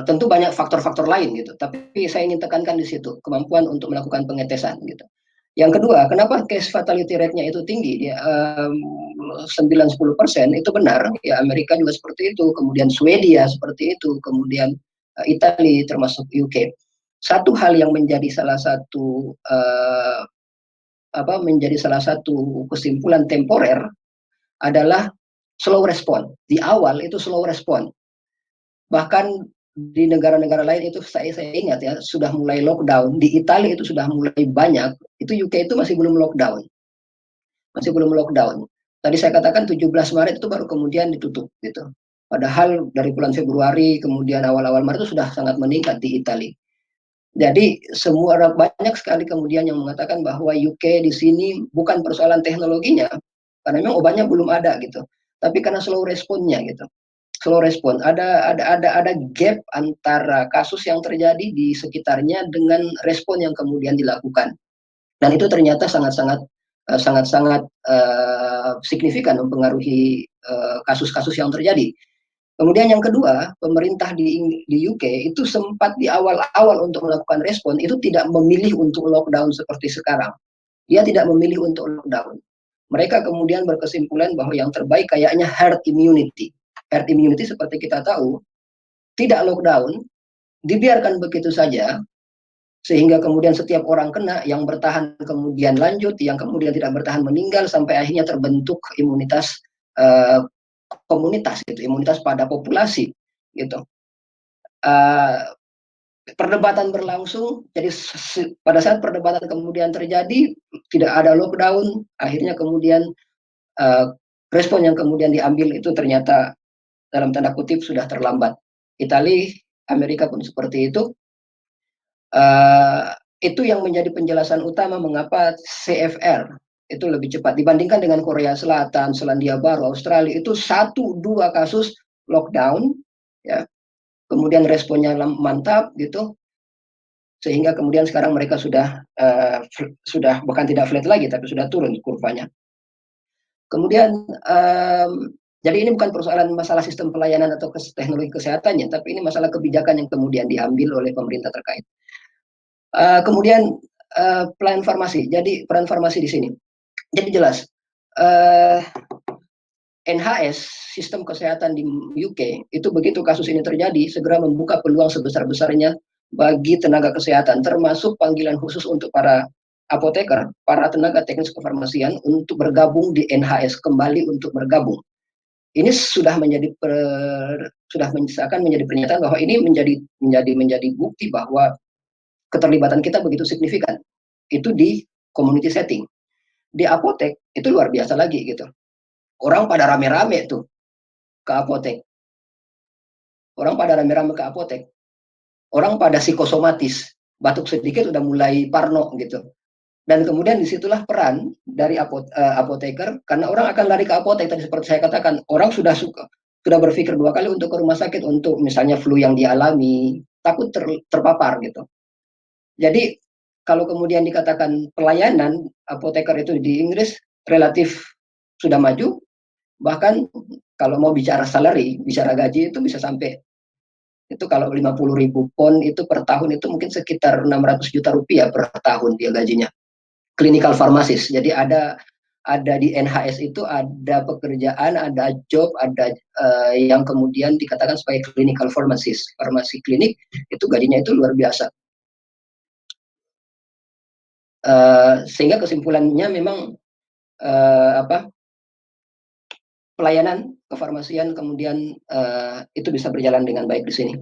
Tentu banyak faktor-faktor lain gitu, tapi saya ingin tekankan di situ kemampuan untuk melakukan pengetesan gitu. Yang kedua, kenapa case fatality rate-nya itu tinggi? Dia 9-10% itu benar. Ya Amerika juga seperti itu, kemudian Swedia seperti itu, kemudian Italia termasuk UK. Satu hal yang menjadi salah satu kesimpulan temporer adalah slow respon. Di awal itu slow respon. Bahkan di negara-negara lain itu saya ingat ya sudah mulai lockdown. Di Italia itu sudah mulai banyak. Itu UK itu masih belum lockdown. Tadi saya katakan 17 Maret itu baru kemudian ditutup gitu. Padahal dari bulan Februari kemudian awal-awal Maret itu sudah sangat meningkat di Italia. Jadi semua banyak sekali kemudian yang mengatakan bahwa UK di sini bukan persoalan teknologinya, karena memang obatnya belum ada gitu, tapi karena slow responnya gitu, slow respon. Ada gap antara kasus yang terjadi di sekitarnya dengan respon yang kemudian dilakukan, dan itu ternyata sangat-sangat signifikan mempengaruhi kasus-kasus yang terjadi. Kemudian yang kedua, pemerintah di UK itu sempat di awal-awal untuk melakukan respon itu tidak memilih untuk lockdown seperti sekarang. Dia tidak memilih untuk lockdown. Mereka kemudian berkesimpulan bahwa yang terbaik kayaknya herd immunity. Herd immunity seperti kita tahu, tidak lockdown, dibiarkan begitu saja, sehingga kemudian setiap orang kena, yang bertahan kemudian lanjut, yang kemudian tidak bertahan meninggal, sampai akhirnya terbentuk imunitas komunitas, gitu, imunitas pada populasi, gitu. Perdebatan berlangsung, jadi pada saat perdebatan kemudian terjadi, tidak ada lockdown, akhirnya kemudian respon yang kemudian diambil itu ternyata dalam tanda kutip sudah terlambat. Italia, Amerika pun seperti itu. Itu yang menjadi penjelasan utama mengapa CFR itu lebih cepat dibandingkan dengan Korea Selatan, Selandia Baru, Australia itu 1-2 kasus lockdown, ya, kemudian responnya mantap gitu, sehingga kemudian sekarang mereka sudah bukan tidak flat lagi tapi sudah turun kurvanya. Kemudian jadi ini bukan persoalan masalah sistem pelayanan atau teknologi kesehatannya, tapi ini masalah kebijakan yang kemudian diambil oleh pemerintah terkait. Kemudian pelayanan farmasi. Jadi peran farmasi di sini. Jadi jelas NHS, sistem kesehatan di UK, itu begitu kasus ini terjadi, segera membuka peluang sebesar-besarnya bagi tenaga kesehatan, termasuk panggilan khusus untuk para apoteker, para tenaga teknis kefarmasian untuk bergabung di NHS, kembali untuk bergabung. Ini sudah menjadi akan menjadi pernyataan bahwa ini menjadi bukti bahwa keterlibatan kita begitu signifikan. Itu di community setting. Di apotek itu luar biasa lagi gitu. Orang pada rame-rame tuh ke apotek. Orang pada rame-rame ke apotek. Orang pada psikosomatis. Batuk sedikit udah mulai parno gitu. Dan kemudian disitulah peran dari apoteker, karena orang akan lari ke apotek. Tadi seperti saya katakan, orang sudah berpikir 2 kali untuk ke rumah sakit untuk misalnya flu yang dialami, takut terpapar gitu. Jadi kalau kemudian dikatakan pelayanan apoteker itu di Inggris relatif sudah maju, bahkan kalau mau bicara salary, bicara gaji itu bisa sampai itu kalau 50.000 pound itu per tahun itu mungkin sekitar 600 juta rupiah per tahun dia gajinya. Clinical pharmacist. Jadi ada di NHS itu ada pekerjaan, ada job, ada yang kemudian dikatakan sebagai clinical pharmacist. Farmasi klinik itu gajinya itu luar biasa. Sehingga kesimpulannya memang pelayanan kefarmasian kemudian itu bisa berjalan dengan baik di sini.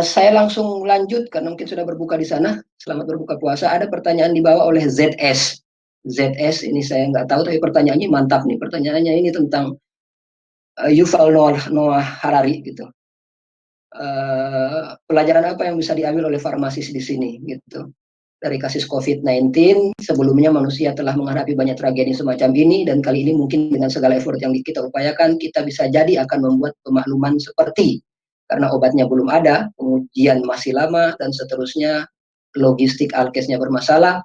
Saya langsung lanjut karena mungkin sudah berbuka di sana. Selamat berbuka puasa. Ada pertanyaan dibawa oleh ZS. ZS ini saya nggak tahu, tapi pertanyaannya mantap nih. Pertanyaannya ini tentang Yuval Noah Harari gitu. Pelajaran apa yang bisa diambil oleh farmasis di sini gitu. Dari kasus COVID-19, sebelumnya manusia telah menghadapi banyak tragedi semacam ini, dan kali ini mungkin dengan segala effort yang kita upayakan, kita bisa jadi akan membuat pemakluman seperti, karena obatnya belum ada, pengujian masih lama, dan seterusnya, logistik alkesnya bermasalah.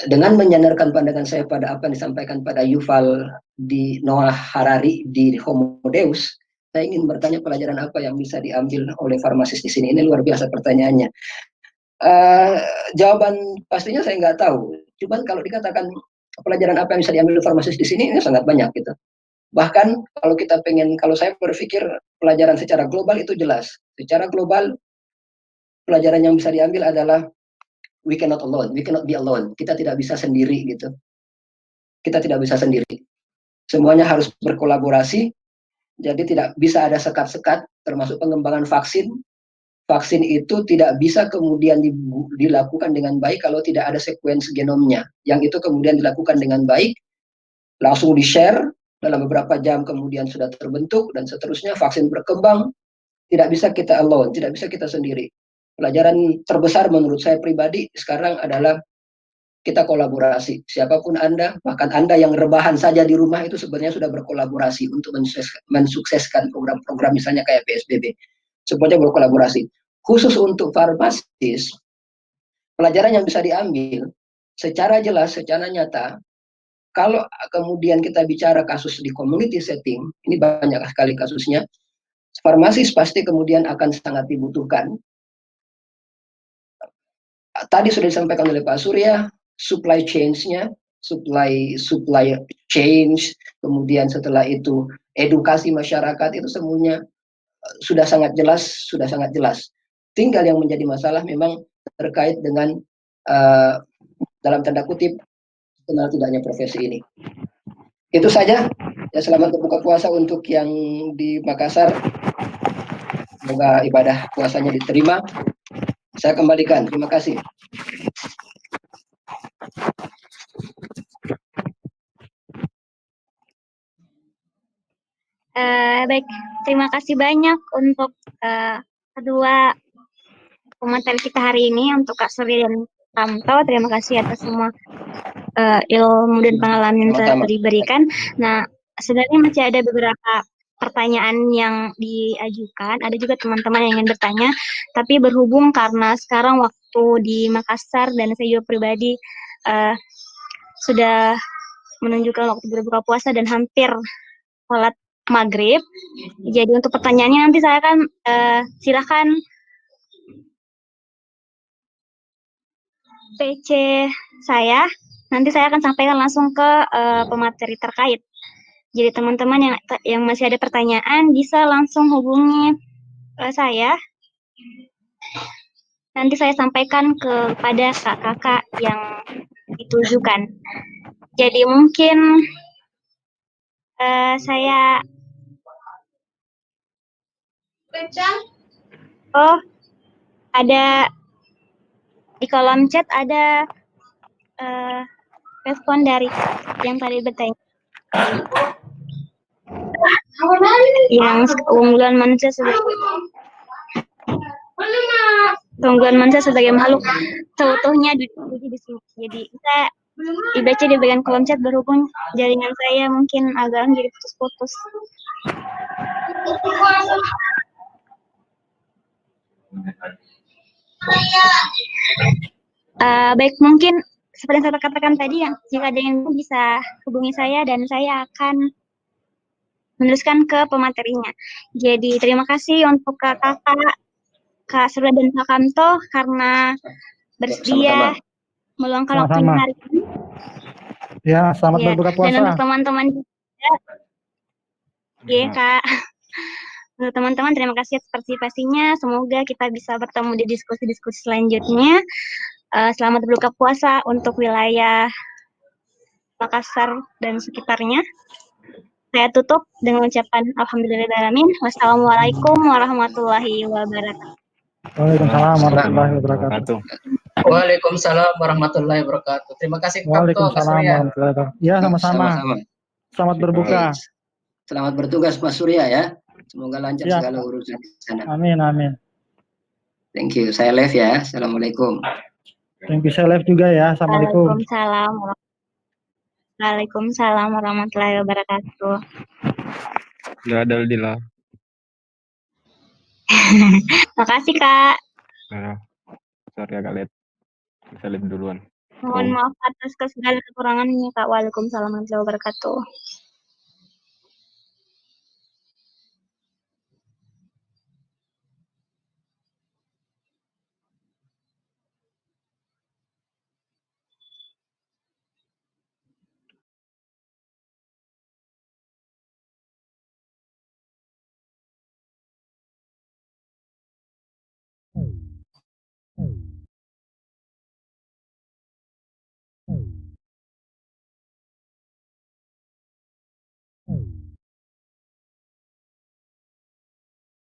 Dengan menyandarkan pandangan saya pada apa yang disampaikan pada Yuval Noah Harari di Homo Deus, saya ingin bertanya pelajaran apa yang bisa diambil oleh farmasis di sini. Ini luar biasa pertanyaannya. Jawaban pastinya saya nggak tahu. Cuman kalau dikatakan pelajaran apa yang bisa diambil farmasis di sini, ini sangat banyak gitu. Bahkan kalau saya berpikir pelajaran secara global itu jelas. Secara global, pelajaran yang bisa diambil adalah we cannot be alone. Kita tidak bisa sendiri gitu. Kita tidak bisa sendiri. Semuanya harus berkolaborasi. Jadi tidak bisa ada sekat-sekat, termasuk pengembangan vaksin. Vaksin itu tidak bisa kemudian dilakukan dengan baik kalau tidak ada sequence genomnya. Yang itu kemudian dilakukan dengan baik, langsung di-share, dalam beberapa jam kemudian sudah terbentuk, dan seterusnya vaksin berkembang. Tidak bisa kita alone, tidak bisa kita sendiri. Pelajaran terbesar menurut saya pribadi sekarang adalah kita kolaborasi. Siapapun Anda, bahkan Anda yang rebahan saja di rumah itu sebenarnya sudah berkolaborasi untuk mensukseskan program-program misalnya kayak PSBB. Semuanya berkolaborasi. Khusus untuk farmasis, pelajaran yang bisa diambil secara jelas, secara nyata, kalau kemudian kita bicara kasus di community setting, ini banyak sekali kasusnya, farmasis pasti kemudian akan sangat dibutuhkan. Tadi sudah disampaikan oleh Pak Surya, supply chain-nya, supply change, kemudian setelah itu edukasi masyarakat itu semuanya sudah sangat jelas. Tinggal yang menjadi masalah memang terkait dengan dalam tanda kutip kenal tidaknya profesi ini. Itu saja. Ya, selamat berbuka puasa untuk yang di Makassar. Semoga ibadah puasanya diterima. Saya kembalikan. Terima kasih. Baik, terima kasih banyak untuk kedua pemateri kita hari ini, untuk Kak Surya dan Kamto. Terima kasih atas semua ilmu dan pengalaman yang telah diberikan. Nah, sebenarnya masih ada beberapa pertanyaan yang diajukan. Ada juga teman-teman yang ingin bertanya, tapi berhubung karena sekarang waktu di Makassar dan saya juga pribadi sudah menunjukkan waktu berbuka puasa dan hampir sholat maghrib. Jadi untuk pertanyaannya nanti saya akan silakan PC saya. Nanti saya akan sampaikan langsung ke pemateri terkait. Jadi teman-teman yang masih ada pertanyaan bisa langsung hubungi saya. Nanti saya sampaikan kepada kakak-kakak yang ditujukan. Jadi mungkin saya ada di kolom chat ada respon dari yang tadi bertanya. Yang keunggulan manusia sebagai makhluk seutuhnya di sini. Jadi bisa dibaca di bagian kolom chat, berhubung jaringan saya mungkin agak jadi putus-putus. Baik, mungkin seperti yang saya katakan tadi, yang jika ada yang bisa hubungi saya dan saya akan meneruskan ke pematerinya. Jadi terima kasih untuk kakak Kak Surya dan Kak Kamto karena bersedia meluangkan waktunya hari ini. Ya, selamat berbuka puasa. Dan untuk teman-teman juga, ya Kak. Untuk teman-teman, terima kasih atas partisipasinya. Semoga kita bisa bertemu di diskusi-diskusi selanjutnya. Selamat berbuka puasa untuk wilayah Makassar dan sekitarnya. Saya tutup dengan ucapan alhamdulillahirrahmanirrahim. Wassalamualaikum warahmatullahi wabarakatuh. Waalaikumsalam warahmatullahi wabarakatuh. Waalaikumsalam warahmatullahi wabarakatuh. Terima kasih Waalaikumsalam warahmatullahi wabarakatuh. Ya, sama-sama. Selamat berbuka. Selamat bertugas Mas Surya ya. Semoga lancar Ya. segala urusan di sana. Amin, amin. Thank you. Saya live ya. Assalamualaikum. Thank you, saya live juga ya. Assalamualaikum. Waalaikumsalam warahmatullahi wabarakatuh. Nggak ada Dila. Makasih Kak. Nah, sorry agak late. Bisa live duluan. Mohon maaf atas segala kekurangannya Kak. Waalaikumsalam warahmatullahi wabarakatuh.